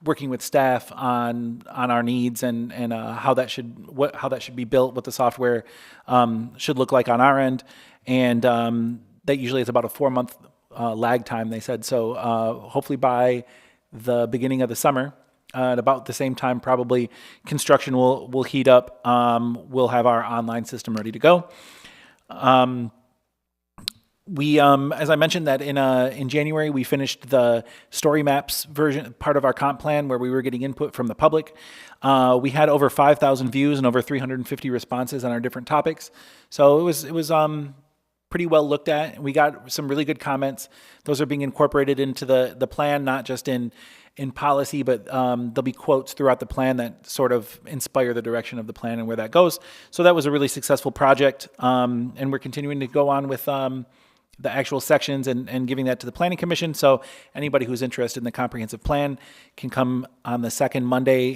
working with staff on our needs and how that should be built, what the software should look like on our end, and that usually is about a 4-month lag time, they said. So hopefully by the beginning of the summer, at about the same time, probably construction will heat up. We'll have our online system ready to go. We, as I mentioned, that in January, we finished the story maps version, part of our comp plan, where we were getting input from the public. We had over 5,000 views and over 350 responses on our different topics. So it was pretty well looked at. We got some really good comments. Those are being incorporated into the plan, not just in policy, but there'll be quotes throughout the plan that sort of inspire the direction of the plan and where that goes. So that was a really successful project, and we're continuing to go on with the actual sections and giving that to the Planning Commission. So anybody who's interested in the comprehensive plan can come on the second Monday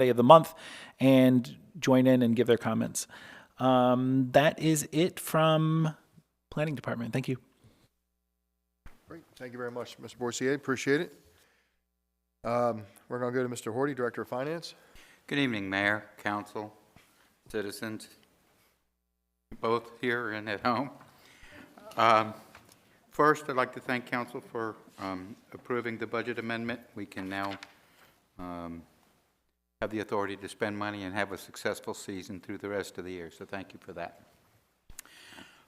of the month and join in and give their comments. That is it from Planning Department. Thank you. Great. Thank you very much, Mr. Borsier. Appreciate it. We're going to go to Mr. Horty, Director of Finance. Good evening, Mayor, Council, citizens, both here and at home. First, I'd like to thank Council for approving the budget amendment. We can now have the authority to spend money and have a successful season through the rest of the year, so thank you for that.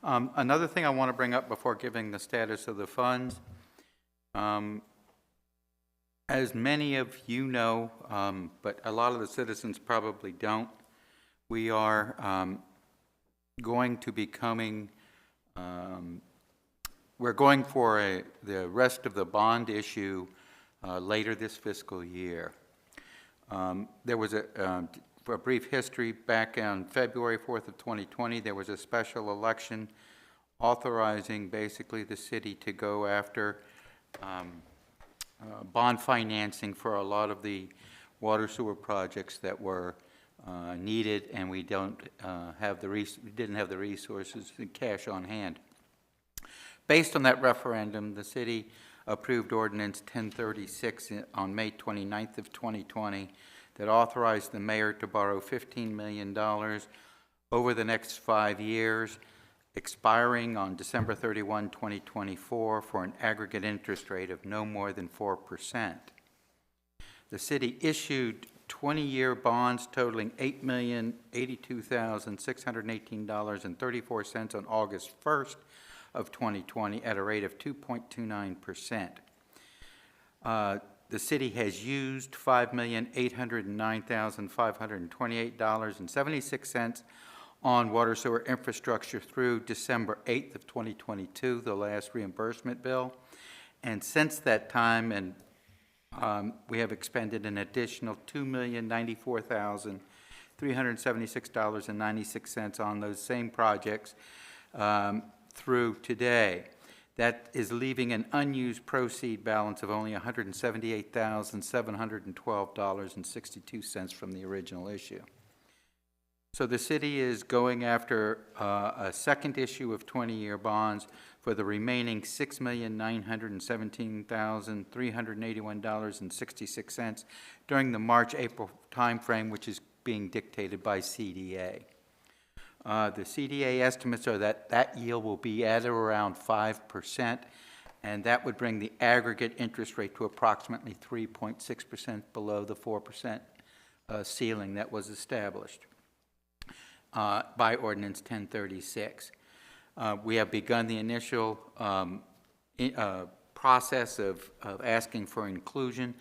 Another thing I want to bring up before giving the status of the funds, as many of you know, but a lot of the citizens probably don't, we are going to be coming, we're going for the rest of the bond issue later this fiscal year. There was for a brief history, back on February 4th of 2020, there was a special election authorizing basically the city to go after bond financing for a lot of the water sewer projects that were needed, and we didn't have the resources and cash on hand. Based on that referendum, the city approved Ordinance 1036 on May 29th of 2020 that authorized the mayor to borrow $15 million over the next 5 years expiring on December 31, 2024, for an aggregate interest rate of no more than 4%. The city issued 20-year bonds totaling $8,082,618.34 on August 1st of 2020 at a rate of 2.29%. The city has used $5,809,528.76 on water sewer infrastructure through December 8th of 2022, the last reimbursement bill. And since that time, we have expended an additional $2,094,376.96 on those same projects through today. That is leaving an unused proceed balance of only $178,712.62 from the original issue. So the city is going after a second issue of 20-year bonds for the remaining $6,917,381.66 during the March-April timeframe, which is being dictated by CDA. The CDA estimates are that yield will be at or around 5%, and that would bring the aggregate interest rate to approximately 3.6% below the 4% ceiling that was established by Ordinance 1036. We have begun the initial process of asking for inclusion,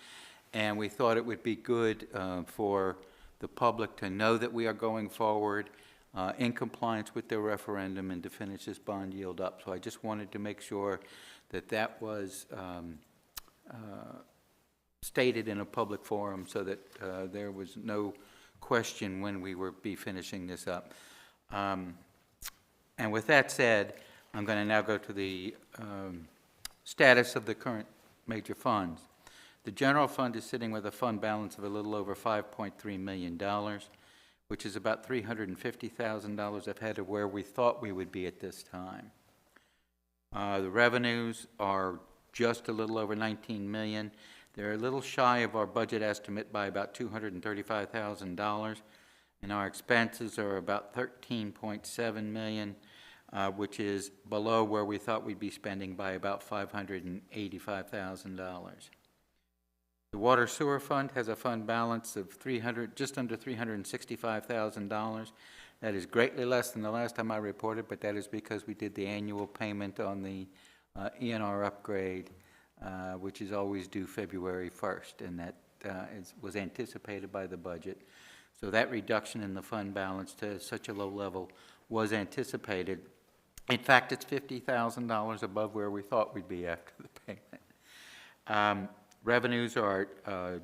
and we thought it would be good for the public to know that we are going forward in compliance with their referendum and to finish this bond yield up. So I just wanted to make sure that that was stated in a public forum so that there was no question when we would be finishing this up. And with that said, I'm going to now go to the status of the current major funds. The general fund is sitting with a fund balance of a little over $5.3 million, which is about $350,000 ahead of where we thought we would be at this time. The revenues are just a little over $19 million. They're a little shy of our budget estimate by about $235,000, and our expenses are about $13.7 million, which is below where we thought we'd be spending by about $585,000. The Water Sewer Fund has a fund balance of just under $365,000. That is greatly less than the last time I reported, but that is because we did the annual payment on the ENR upgrade, which is always due February 1st, and that was anticipated by the budget. So that reduction in the fund balance to such a low level was anticipated. In fact, it's $50,000 above where we thought we'd be after the payment. Revenues are a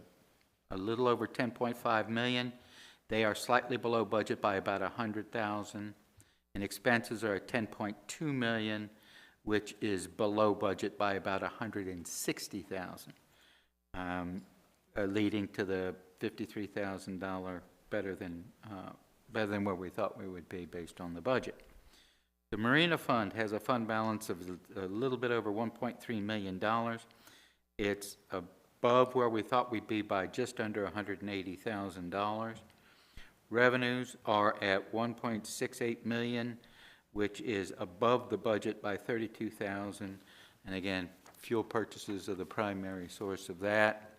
little over $10.5 million. They are slightly below budget by about $100,000, and expenses are at $10.2 million, which is below budget by about $160,000, leading to the $53,000 better than where we thought we would be based on the budget. The Marina Fund has a fund balance of a little bit over $1.3 million. It's above where we thought we'd be by just under $180,000. Revenues are at $1.68 million, which is above the budget by $32,000. And again, fuel purchases are the primary source of that.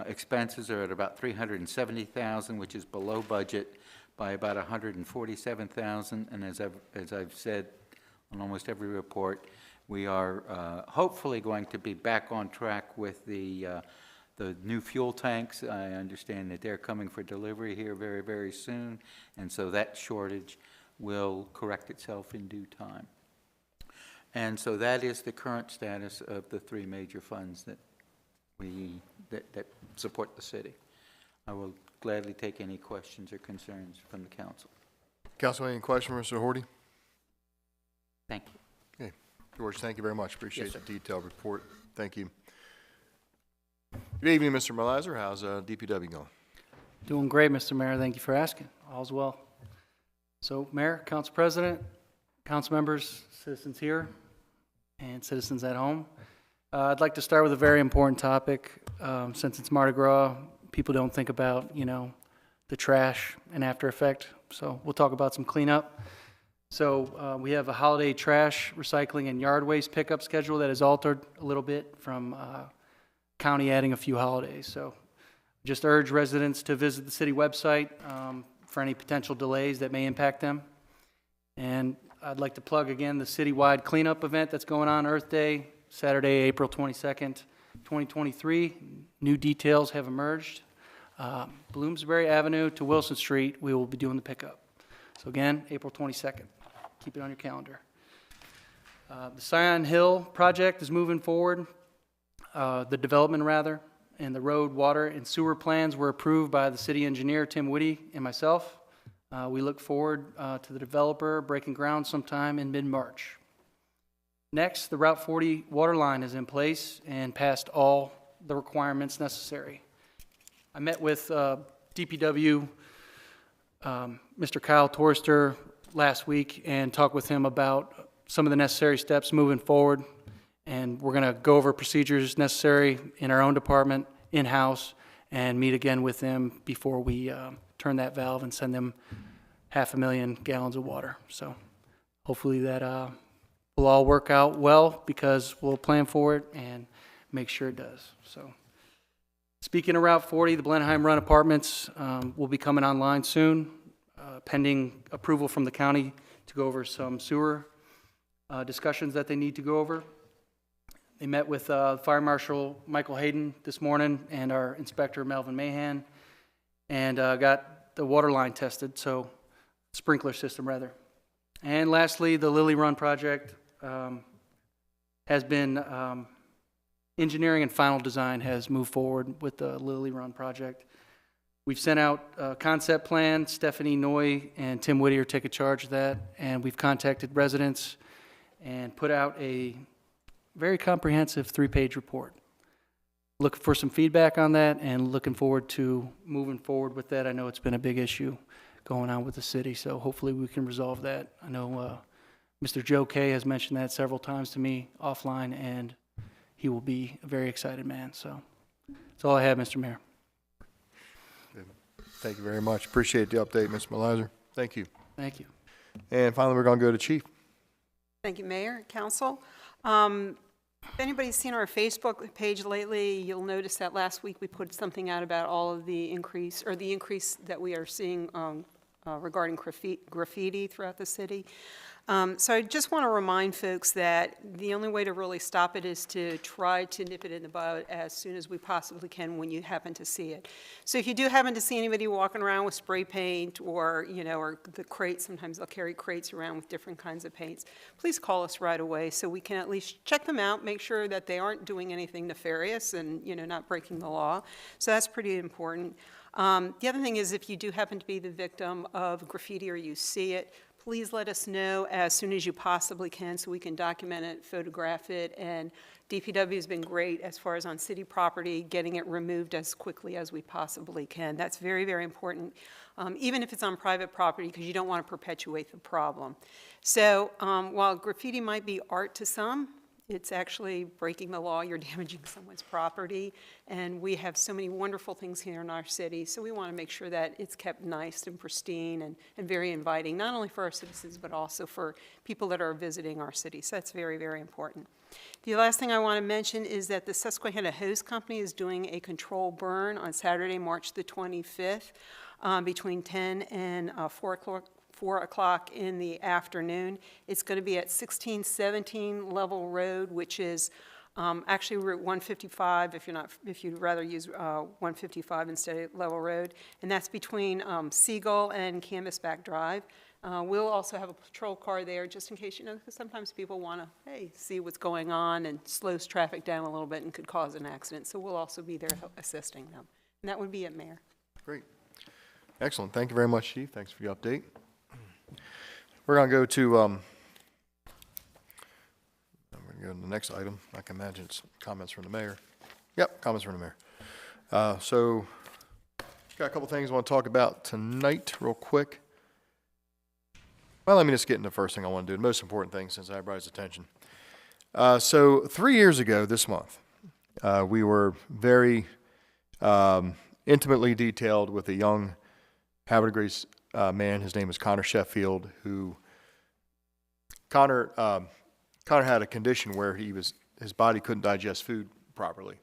Expenses are at about $370,000, which is below budget by about $147,000. And as I've said on almost every report, we are hopefully going to be back on track with the new fuel tanks. I understand that they're coming for delivery here very, very soon, and so that shortage will correct itself in due time. And so that is the current status of the three major funds that that support the city. I will gladly take any questions or concerns from the council. Council, any questions for Mr. Horty? Thank you. Okay. George, thank you very much. Appreciate Yes, sir. the detailed report. Thank you. Good evening, Mr. Melizer. How's DPW going? Doing great, Mr. Mayor. Thank you for asking. All's well. So, Mayor, Council President, council members, citizens here, and citizens at home. I'd like to start with a very important topic. Since it's Mardi Gras, people don't think about, the trash and after effect. So we'll talk about some cleanup. So we have a holiday trash, recycling, and yard waste pickup schedule that is altered a little bit from county adding a few holidays. So just urge residents to visit the city website for any potential delays that may impact them. And I'd like to plug again the citywide cleanup event that's going on Earth Day, Saturday, April 22nd, 2023. New details have emerged. Bloomsbury Avenue to Wilson Street, we will be doing the pickup. So again, April 22nd. Keep it on your calendar. The Scion Hill project is moving forward, the development rather, and the road, water, and sewer plans were approved by the city engineer, Tim Whitty, and myself. We look forward to the developer breaking ground sometime in mid-March. Next, the Route 40 water line is in place and passed all the requirements necessary. I met with DPW, Mr. Kyle Torster last week and talked with him about some of the necessary steps moving forward. And we're going to go over procedures necessary in our own department, in-house, and meet again with them before we turn that valve and send them 500,000 gallons of water. So hopefully that will all work out well, because we'll plan for it and make sure it does. So speaking of Route 40, the Blenheim Run Apartments will be coming online soon, pending approval from the county to go over some sewer discussions that they need to go over. They met with Fire Marshal Michael Hayden this morning and our Inspector Melvin Mahan, and got the water line tested, so sprinkler system rather. And lastly, the Lily Run project has been, engineering and final design has moved forward with the Lily Run project. We've sent out a concept plan. Stephanie Noy and Tim Whittier take a charge of that, and we've contacted residents and put out a very comprehensive 3-page report. Looking for some feedback on that and looking forward to moving forward with that. I know it's been a big issue going on with the city, so hopefully we can resolve that. I know Mr. Joe Kay has mentioned that several times to me offline, and he will be a very excited man. So that's all I have, Mr. Mayor. Thank you very much. Appreciate the update, Ms. Malizer. Thank you. Thank you. And finally, we're going to go to Chief. Thank you, Mayor, Council. If anybody's seen our Facebook page lately, you'll notice that last week we put something out about all of the increase that we are seeing regarding graffiti throughout the city. So I just want to remind folks that the only way to really stop it is to try to nip it in the bud as soon as we possibly can when you happen to see it. So if you do happen to see anybody walking around with spray paint or, or the crates, sometimes they'll carry crates around with different kinds of paints, please call us right away so we can at least check them out, make sure that they aren't doing anything nefarious and, not breaking the law. So that's pretty important. The other thing is, if you do happen to be the victim of graffiti or you see it, please let us know as soon as you possibly can so we can document it, photograph it, and DPW has been great as far as on city property, getting it removed as quickly as we possibly can. That's very, very important, even if it's on private property, because you don't want to perpetuate the problem. So while graffiti might be art to some, it's actually breaking the law. You're damaging someone's property, and we have so many wonderful things here in our city, so we want to make sure that it's kept nice and pristine and very inviting, not only for our citizens, but also for people that are visiting our city. So that's very, very important. The last thing I want to mention is that the Susquehanna Hose Company is doing a control burn on Saturday, March the 25th, between 10 and 4 o'clock in the afternoon. It's going to be at 1617 Level Road, which is actually Route 155 if you'd rather use 155 instead of Level Road, and that's between Seagull and Canvasback Drive. We'll also have a patrol car there just in case, because sometimes people want to, see what's going on, and slows traffic down a little bit and could cause an accident. So we'll also be there assisting them. And that would be it, Mayor. Great. Excellent. Thank you very much, Chief. Thanks for the update. We're going to go to the next item. I can imagine it's comments from the mayor. Yep, comments from the mayor. So got a couple things I want to talk about tonight real quick. Well, let me just get into the first thing I want to do, the most important thing since I have everybody's attention. So 3 years ago this month, we were very intimately detailed with a young Havre man. His name is Connor Sheffield, who Connor had a condition where his body couldn't digest food properly.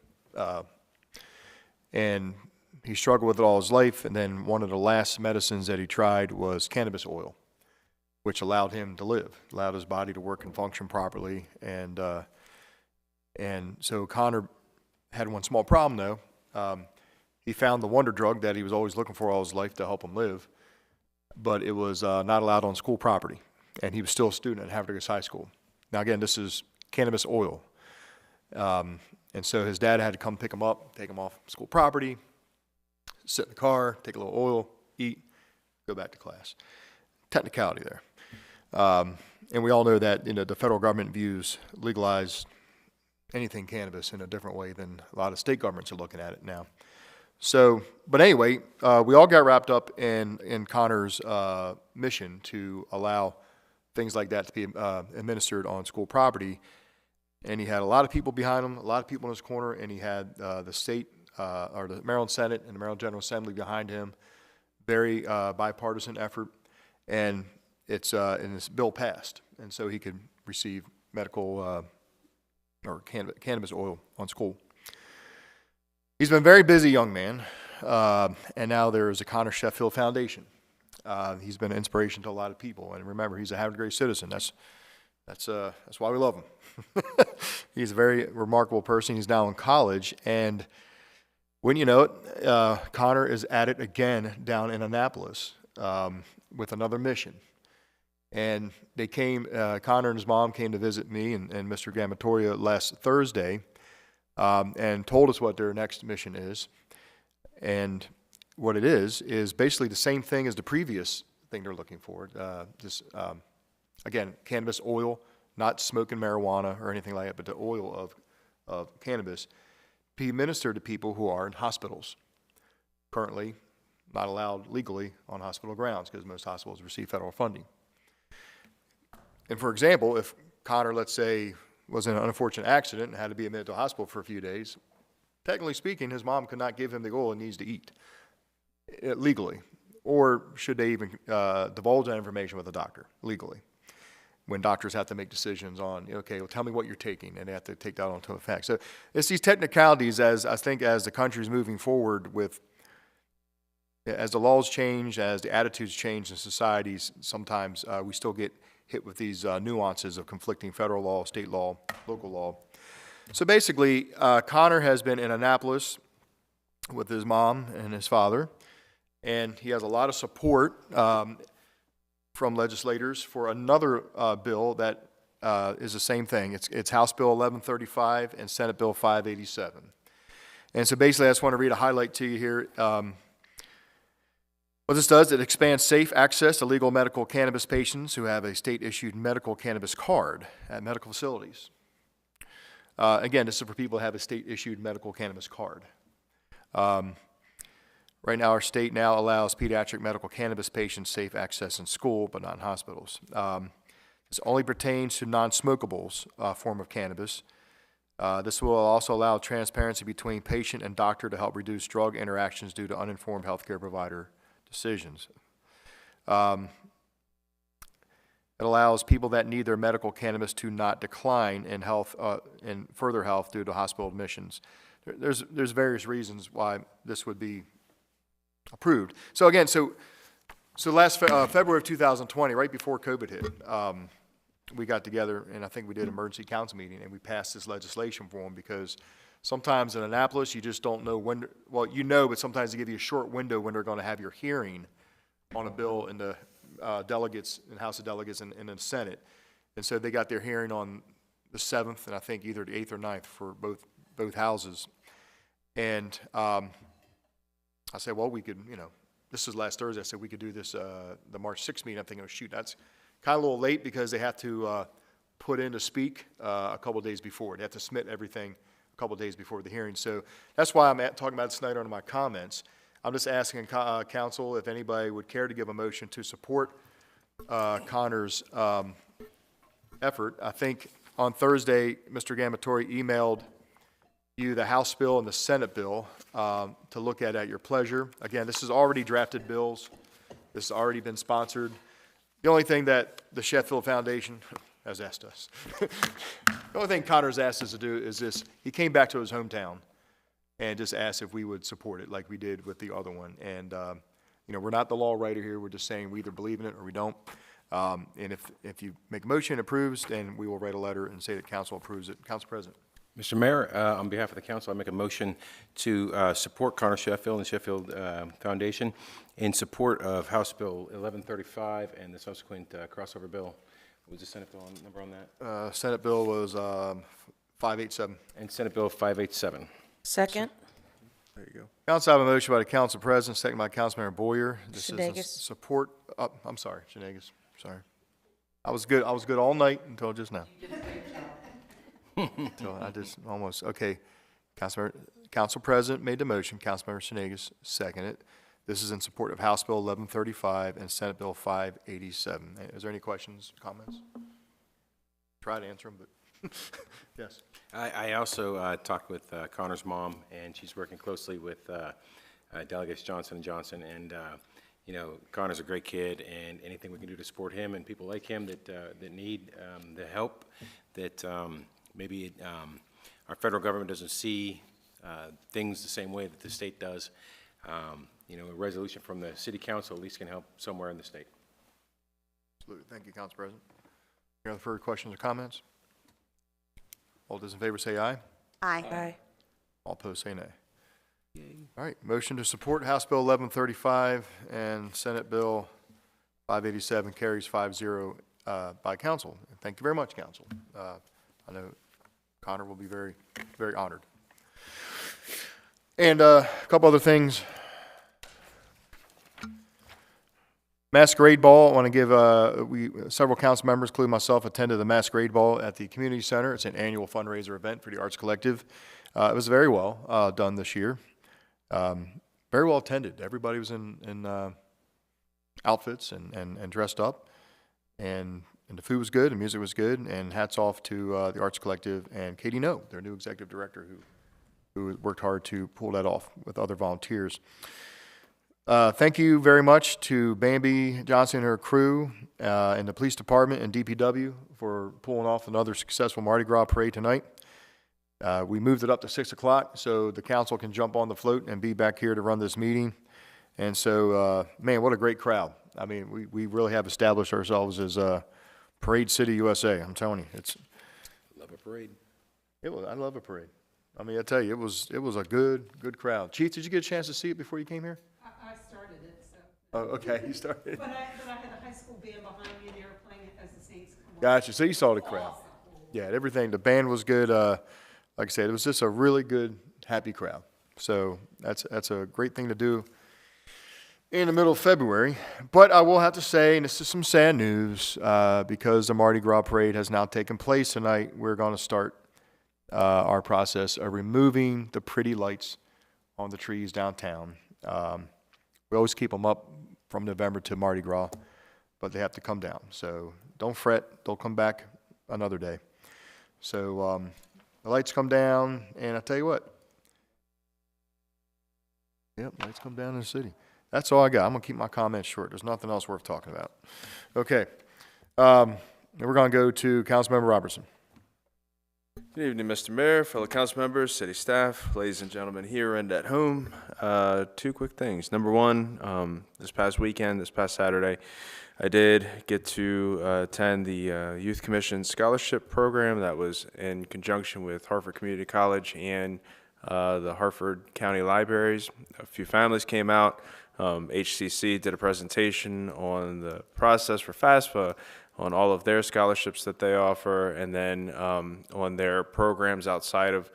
And he struggled with it all his life, and then one of the last medicines that he tried was cannabis oil, which allowed him to live, allowed his body to work and function properly. And so Connor had one small problem, though. He found the wonder drug that he was always looking for all his life to help him live, but it was not allowed on school property, and he was still a student at Havre High School. Now, again, this is cannabis oil. And so his dad had to come pick him up, take him off school property, sit in the car, take a little oil, eat, go back to class. Technicality there. And we all know that, the federal government views legalized anything cannabis in a different way than a lot of state governments are looking at it now. So, but anyway, we all got wrapped up in Connor's mission to allow things like that to be administered on school property. And he had a lot of people behind him, a lot of people in his corner, and he had the state, or the Maryland Senate and the Maryland General Assembly behind him. Very bipartisan effort. And and this bill passed. And so he could receive medical or cannabis oil on school. He's been a very busy young man. And now there is a Connor Sheffield Foundation. He's been an inspiration to a lot of people. And remember, he's a Havre Grace citizen. That's why we love him. He's a very remarkable person. He's now in college, and when you know it, Connor is at it again down in Annapolis with another mission. And they came, Connor and his mom came to visit me and Mr. Gamatoria last Thursday and told us what their next mission is. And what it is basically the same thing as the previous thing they're looking for. Again, cannabis oil, not smoking marijuana or anything like that, but the oil of cannabis, be administered to people who are in hospitals. Currently not allowed legally on hospital grounds because most hospitals receive federal funding. And for example, if Connor, let's say, was in an unfortunate accident and had to be admitted to a hospital for a few days, technically speaking, his mom could not give him the oil he needs to eat legally. Or should they even divulge that information with a doctor legally? When doctors have to make decisions on, okay, well, tell me what you're taking, and they have to take that onto effect. So it's these technicalities as the country's moving forward as the laws change, as the attitudes change in societies, sometimes we still get hit with these nuances of conflicting federal law, state law, local law. So basically, Connor has been in Annapolis with his mom and his father, and he has a lot of support from legislators for another bill that is the same thing. It's House Bill 1135 and Senate Bill 587. And so basically, I just want to read a highlight to you here. What this does, it expands safe access to legal medical cannabis patients who have a state-issued medical cannabis card at medical facilities. Again, this is for people who have a state-issued medical cannabis card. Right now, our state now allows pediatric medical cannabis patients safe access in school, but not in hospitals. This only pertains to non-smokables form of cannabis. This will also allow transparency between patient and doctor to help reduce drug interactions due to uninformed healthcare provider decisions. It allows people that need their medical cannabis to not decline in health, in further health due to hospital admissions. There's various reasons why this would be approved. So again, so last February of 2020, right before COVID hit, we got together and I think we did an emergency council meeting and we passed this legislation for them because sometimes in Annapolis you just don't know when, well, you know, but sometimes they give you a short window when they're going to have your hearing on a bill in the delegates, in House of Delegates and in the Senate. And so they got their hearing on the 7th and I think either the 8th or 9th for both houses. And I said, well, we could, this is last Thursday. I said we could do this, the March 6th meeting. I'm thinking, oh, shoot, that's kind of a little late because they have to put in to speak a couple of days before. They have to submit everything a couple of days before the hearing. So that's why I'm talking about it tonight under my comments. I'm just asking council if anybody would care to give a motion to support Connor's effort. I think on Thursday, Mr. Gamatory emailed you the House bill and the Senate bill to look at your pleasure. Again, this is already drafted bills. This has already been sponsored. The only thing that the Sheffield Foundation, has asked us. The only thing Connor's asked us to do is this, he came back to his hometown and just asked if we would support it like we did with the other one. And, you know, we're not the law writer here, we're just saying we either believe in it or we don't. And if you make a motion approves, then we will write a letter and say that council approves it. Council President. Mr. Mayor, on behalf of the council, I make a motion to support Connor Sheffield and Sheffield Foundation in support of House Bill 1135 and the subsequent crossover bill. What was the Senate bill number on that? Senate bill was 587. And Senate Bill 587. Second. There you go. Council, I have a motion by the council president, second by Councilmember Boyer. This is in Shanegas. support, I'm sorry, Shanegas, sorry. I was good all night until just now. Until I just almost, okay. Council President made the motion, Councilmember Shanegas seconded. This is in support of House Bill 1135 and Senate Bill 587. Is there any questions, comments? Try to answer them, but yes. I also talked with Connor's mom, and she's working closely with Delegates Johnson and Johnson. And you know, Connor's a great kid, and anything we can do to support him and people like him that need the help, that maybe our federal government doesn't see things the same way that the state does. You know, a resolution from the city council at least can help somewhere in the state. Absolutely. Thank you, Council President. Any other further questions or comments? All those in favor say aye. Aye. Aye. All opposed say nay. All right, motion to support House Bill 1135 and Senate Bill 587 carries 5-0 by council. Thank you very much, council. I know Connor will be very, very honored. And a couple other things. Masquerade Ball, I want to give, several council members, including myself, attended the Masquerade Ball at the Community Center. It's an annual fundraiser event for the Arts Collective. It was very well done this year. Very well attended. Everybody was in outfits and dressed up. And the food was good, and music was good, and hats off to the Arts Collective and Katie No, their new executive director, who worked hard to pull that off with other volunteers. Thank you very much to Bambi Johnson and her crew and the police department and DPW for pulling off another successful Mardi Gras parade tonight. We moved it up to 6 o'clock so the council can jump on the float and be back here to run this meeting. And so, man, what a great crowd. I mean, we really have established ourselves as Parade City, USA. I'm telling you, it's. Love a parade. I love a parade. I mean, I tell you, it was a good crowd. Chief, did you get a chance to see it before you came here? I started it, so. Oh, okay, you started. But I had the high school band behind me, and they were playing it as the Saints come on. Gotcha. So you saw the crowd. Yeah, everything. The band was good. Like I said, it was just a really good, happy crowd. So that's a great thing to do in the middle of February. But I will have to say, and this is some sad news, because the Mardi Gras parade has now taken place tonight, we're going to start our process of removing the pretty lights on the trees downtown. We always keep them up from November to Mardi Gras, but they have to come down. So don't fret, they'll come back another day. So the lights come down, and I tell you what, yep, lights come down in the city. That's all I got. I'm going to keep my comments short. There's nothing else worth talking about. Okay. We're going to go to Councilmember Robertson. Good evening, Mr. Mayor, fellow council members, city staff, ladies and gentlemen here and at home. Two quick things. Number one, this past Saturday, I did get to attend the Youth Commission Scholarship Program that was in conjunction with Hartford Community College and the Hartford County Libraries. A few families came out. HCC did a presentation on the process for FAFSA, on all of their scholarships that they offer, and then on their programs outside of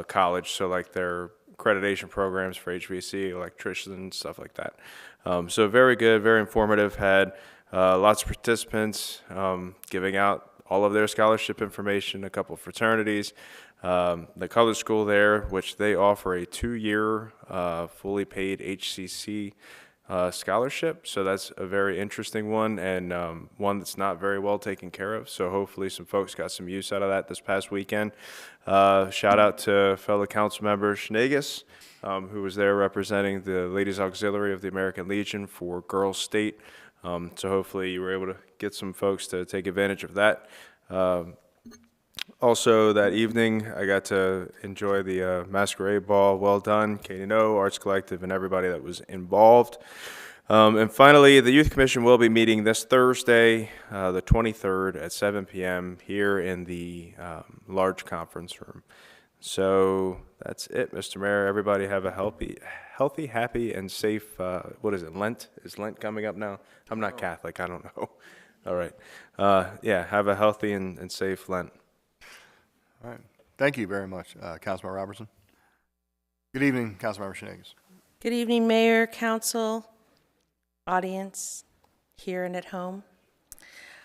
college, so like their accreditation programs for HVAC, electricians, stuff like that. So very good, very informative, had lots of participants giving out all of their scholarship information, a couple of fraternities. The color school there, which they offer a 2-year fully paid HCC scholarship, so that's a very interesting one, and one that's not very well taken care of, so hopefully some folks got some use out of that this past weekend. Shout out to fellow council member Shanegas, who was there representing the Ladies Auxiliary of the American Legion for Girls State, so hopefully you were able to get some folks to take advantage of that. Also, that evening, I got to enjoy the masquerade ball. Well done, Katie No, Arts Collective, and everybody that was involved. And finally, the Youth Commission will be meeting this Thursday, the 23rd at 7 p.m. here in the large conference room. So that's it, Mr. Mayor. Everybody have a healthy, happy, and safe, what is it, Lent? Is Lent coming up now? I'm not Catholic, I don't know. All right. Yeah, have a healthy and safe Lent. All right. Thank you very much, Councilmember Robertson. Good evening, Councilmember Shenanigans. Good evening, Mayor, Council, audience, here and at home.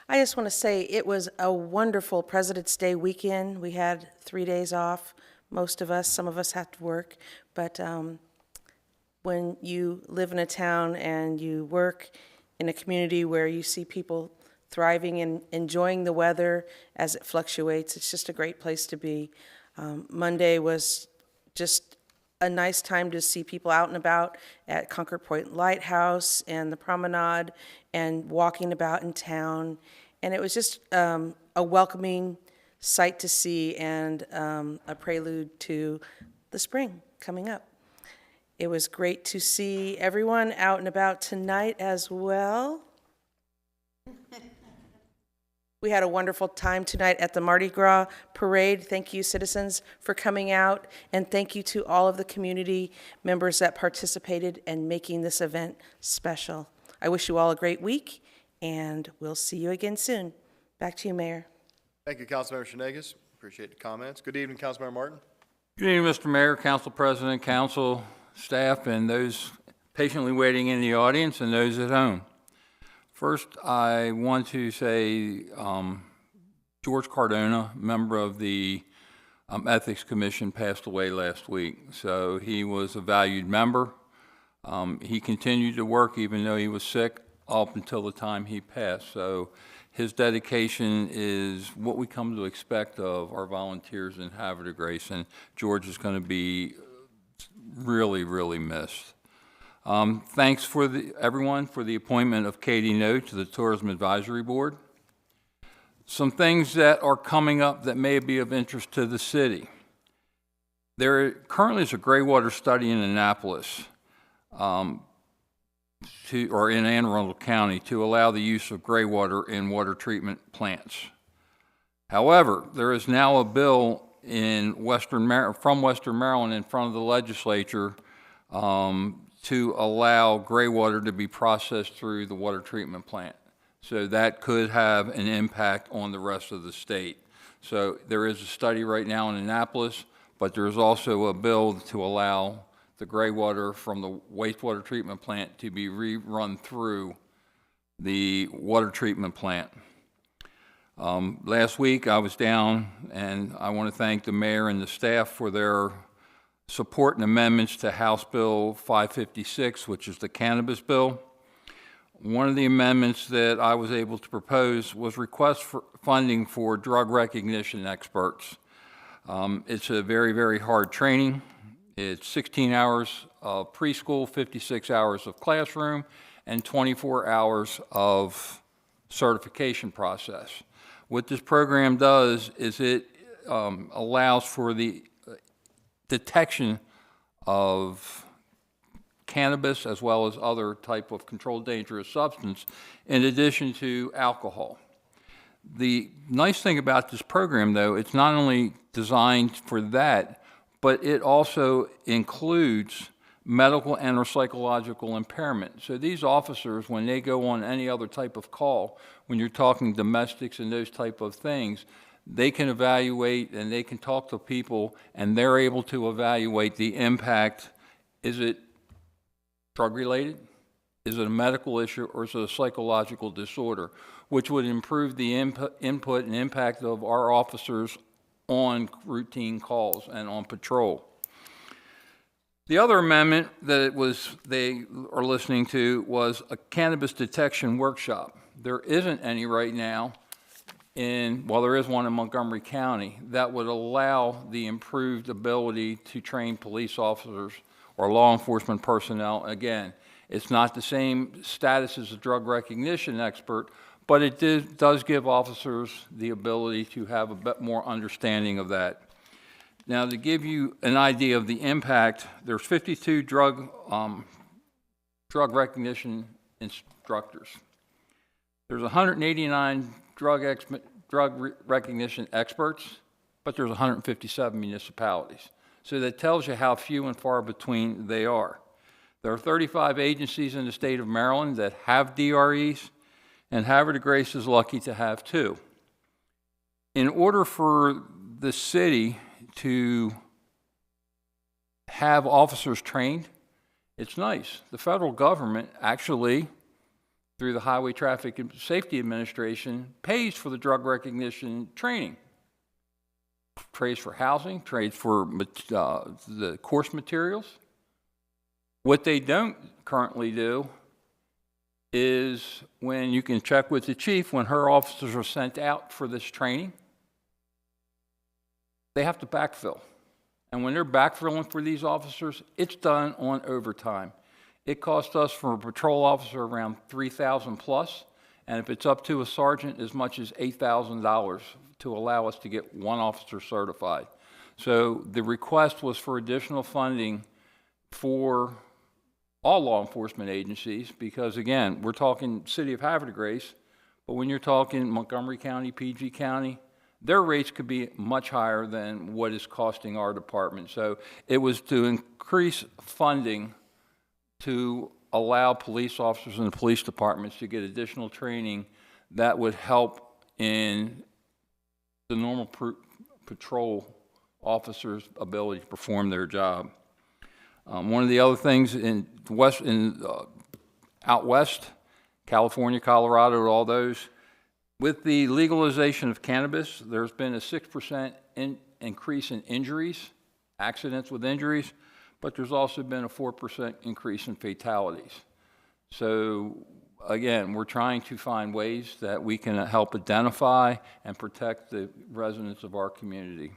I just want to say it was a wonderful President's Day weekend. We had 3 days off, most of us. Some of us had to work. But when you live in a town and you work in a community where you see people thriving and enjoying the weather as it fluctuates, it's just a great place to be. Monday was just a nice time to see people out and about at Concord Point Lighthouse and the promenade and walking about in town. And it was just a welcoming sight to see and a prelude to the spring coming up. It was great to see everyone out and about tonight as well. We had a wonderful time tonight at the Mardi Gras Parade. Thank you, citizens, for coming out, and thank you to all of the community members that participated in making this event special. I wish you all a great week, and we'll see you again soon. Back to you, Mayor. Thank you, Councilmember Shenanigans. Appreciate the comments. Good evening, Councilmember Martin. Good evening, Mr. Mayor, Council President, Council staff, and those patiently waiting in the audience and those at home. First, I want to say George Cardona, member of the Ethics Commission, passed away last week. So he was a valued member. He continued to work even though he was sick up until the time he passed. So his dedication is what we come to expect of our volunteers in Havre de Grace, and George is going to be really, really missed. Thanks for everyone for the appointment of Katie No to the Tourism Advisory Board. Some things that are coming up that may be of interest to the city. There currently is a gray water study in Annapolis, or in Anne Arundel County, to allow the use of gray water in water treatment plants. However, there is now a bill in from Western Maryland in front of the legislature to allow gray water to be processed through the water treatment plant. So that could have an impact on the rest of the state. So there is a study right now in Annapolis, but there's also a bill to allow the gray water from the wastewater treatment plant to be rerun through the water treatment plant. Last week I was down, and I want to thank the mayor and the staff for their support and amendments to House Bill 556, which is the cannabis bill. One of the amendments that I was able to propose was request for funding for drug recognition experts. It's a very, very hard training. It's 16 hours of preschool, 56 hours of classroom, and 24 hours of certification process. What this program does is it allows for the detection of cannabis as well as other type of controlled dangerous substance in addition to alcohol. The nice thing about this program, though, it's not only designed for that, but it also includes medical and or psychological impairment. So these officers, when they go on any other type of call, when you're talking domestics and those type of things, they can evaluate and they can talk to people, and they're able to evaluate the impact. Is it drug-related? Is it a medical issue, or is it a psychological disorder, which would improve the input and impact of our officers on routine calls and on patrol. The other amendment that they are listening to was a cannabis detection workshop. There isn't any right now well, there is one in Montgomery County that would allow the improved ability to train police officers or law enforcement personnel. Again, it's not the same status as a drug recognition expert, but it does give officers the ability to have a bit more understanding of that. Now, to give you an idea of the impact, there's 52 drug recognition instructors. There's 189 drug recognition experts, but there's 157 municipalities. So that tells you how few and far between they are. There are 35 agencies in the state of Maryland that have DREs, and Havre de Grace is lucky to have 2. In order for the city to have officers trained, it's nice. The federal government actually, through the Highway Traffic and Safety Administration, pays for the drug recognition training. Trades for housing, trades for the course materials. What they don't currently do is, when you can check with the chief, when her officers are sent out for this training, they have to backfill. And when they're backfilling for these officers, it's done on overtime. It costs us for a patrol officer around $3,000 plus, and if it's up to a sergeant, as much as $8,000 to allow us to get one officer certified. So the request was for additional funding for all law enforcement agencies, because again, we're talking City of Havre de Grace, but when you're talking Montgomery County, PG County, their rates could be much higher than what is costing our department. So it was to increase funding to allow police officers in the police departments to get additional training that would help in the normal patrol officers' ability to perform their job. One of the other things out west, California, Colorado, all those, with the legalization of cannabis, there's been a 6% increase in injuries, accidents with injuries, but there's also been a 4% increase in fatalities. So again, we're trying to find ways that we can help identify and protect the residents of our community.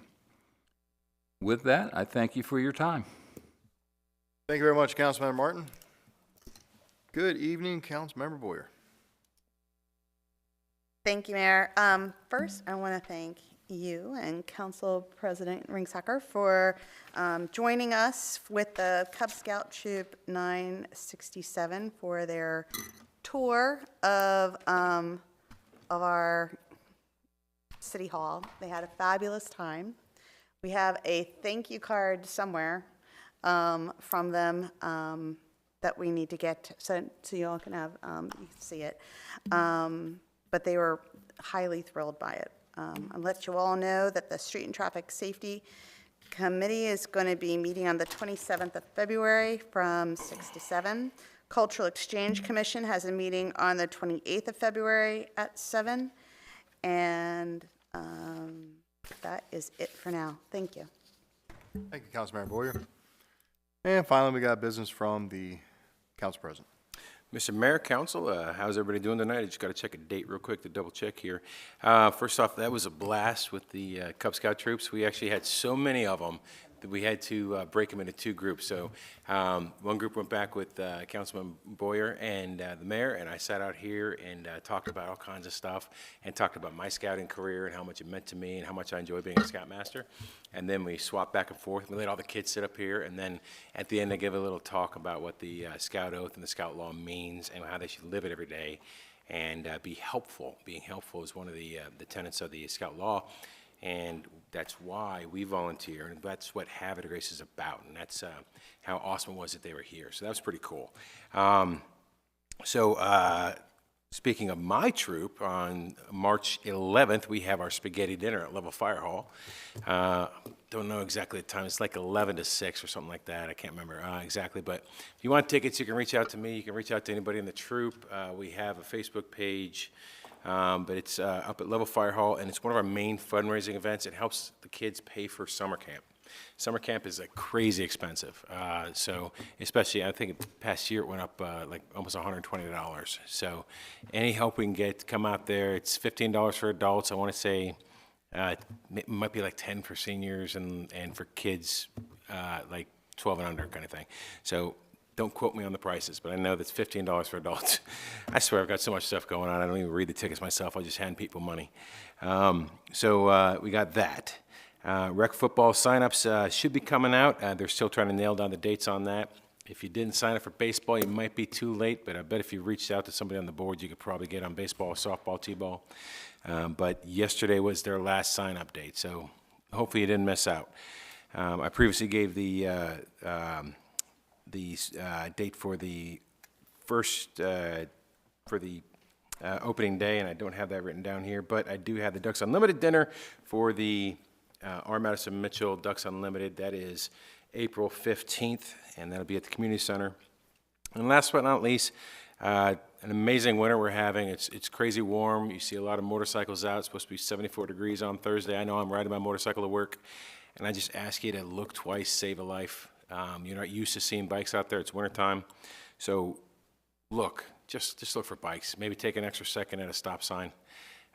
With that, I thank you for your time. Thank you very much, Councilmember Martin. Good evening, Councilmember Boyer. Thank you, Mayor. First, I want to thank you and Council President Ringsacker for joining us with the Cub Scout Troop 967 for their tour of our City Hall. They had a fabulous time. We have a thank you card somewhere from them that we need to get so you all can have you can see it. But they were highly thrilled by it. I'll let you all know that the Street and Traffic Safety Committee is going to be meeting on the 27th of February from 6 to 7. Cultural Exchange Commission has a meeting on the 28th of February at 7. And that is it for now. Thank you. Thank you, Councilmember Boyer. And finally, we got business from the Council President. Mr. Mayor, Council, how's everybody doing tonight? I just got to check a date real quick to double check here. First off, that was a blast with the Cub Scout troops. We actually had so many of them that we had to break them into 2 groups. So one group went back with Councilman Boyer and the mayor, and I sat out here and talked about all kinds of stuff and talked about my scouting career and how much it meant to me and how much I enjoy being a scoutmaster. And then we swapped back and forth. We let all the kids sit up here, and then at the end I gave a little talk about what the Scout Oath and the Scout Law means and how they should live it every day and be helpful. Being helpful is one of the tenets of the Scout Law. And that's why we volunteer, and that's what Havre de Grace is about, and that's how awesome it was that they were here. So that was pretty cool. Speaking of my troop, on March 11th, we have our spaghetti dinner at Level Fire Hall. Don't know exactly the time. It's like 11 to 6 or something like that. I can't remember exactly. But if you want tickets, you can reach out to me. You can reach out to anybody in the troop. We have a Facebook page. But it's up at Level Fire Hall, and it's one of our main fundraising events. It helps the kids pay for summer camp. Summer camp is crazy expensive. So especially, I think past year it went up like almost $120. So any help we can get to come out there. It's $15 for adults. I want to say it might be like 10 for seniors and for kids like 12 and under kind of thing. So Don't quote me on the prices, but I know that's $15 for adults. I swear I've got so much stuff going on, I don't even read the tickets myself, I just hand people money. So we got that. Rec football signups should be coming out. They're still trying to nail down the dates on that. If you didn't sign up for baseball, you might be too late, but I bet if you reached out to somebody on the board, you could probably get on baseball, softball, t-ball. But yesterday was their last sign-up date, so hopefully you didn't miss out. I previously gave the date for the first, for the opening day, and I don't have that written down here, but I do have the Ducks Unlimited dinner for the R. Madison Mitchell Ducks Unlimited. That is April 15th, and that'll be at the community center. And last but not least, an amazing winter we're having. It's crazy warm. You see a lot of motorcycles out. It's supposed to be 74 degrees on Thursday. I know I'm riding my motorcycle to work, and I just ask you to look twice, save a life. You're not used to seeing bikes out there. It's wintertime. So look, just look for bikes. Maybe take an extra second at a stop sign,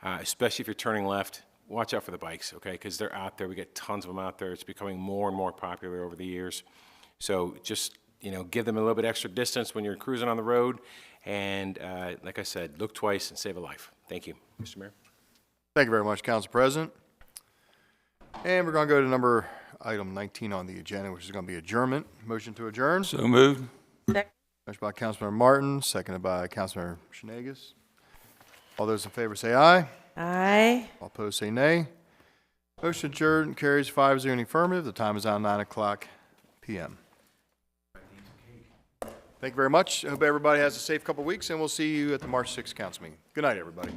especially if you're turning left. Watch out for the bikes, okay, because they're out there. We get tons of them out there. It's becoming more and more popular over the years. So just, give them a little bit extra distance when you're cruising on the road. And like I said, look twice and save a life. Thank you, Mr. Mayor. Thank you very much, Council President. And we're going to go to item 19 on the agenda, which is going to be adjournment. Motion to adjourn. So moved. Motion by Councilmember Martin, seconded by Councilmember Shenagus. All those in favor say aye. Aye. All opposed say nay. Motion adjourned, carries 5-0 in the affirmative. The time is now 9:00 p.m. Thank you very much. I hope everybody has a safe couple weeks, and we'll see you at the March 6th council meeting. Good night, everybody.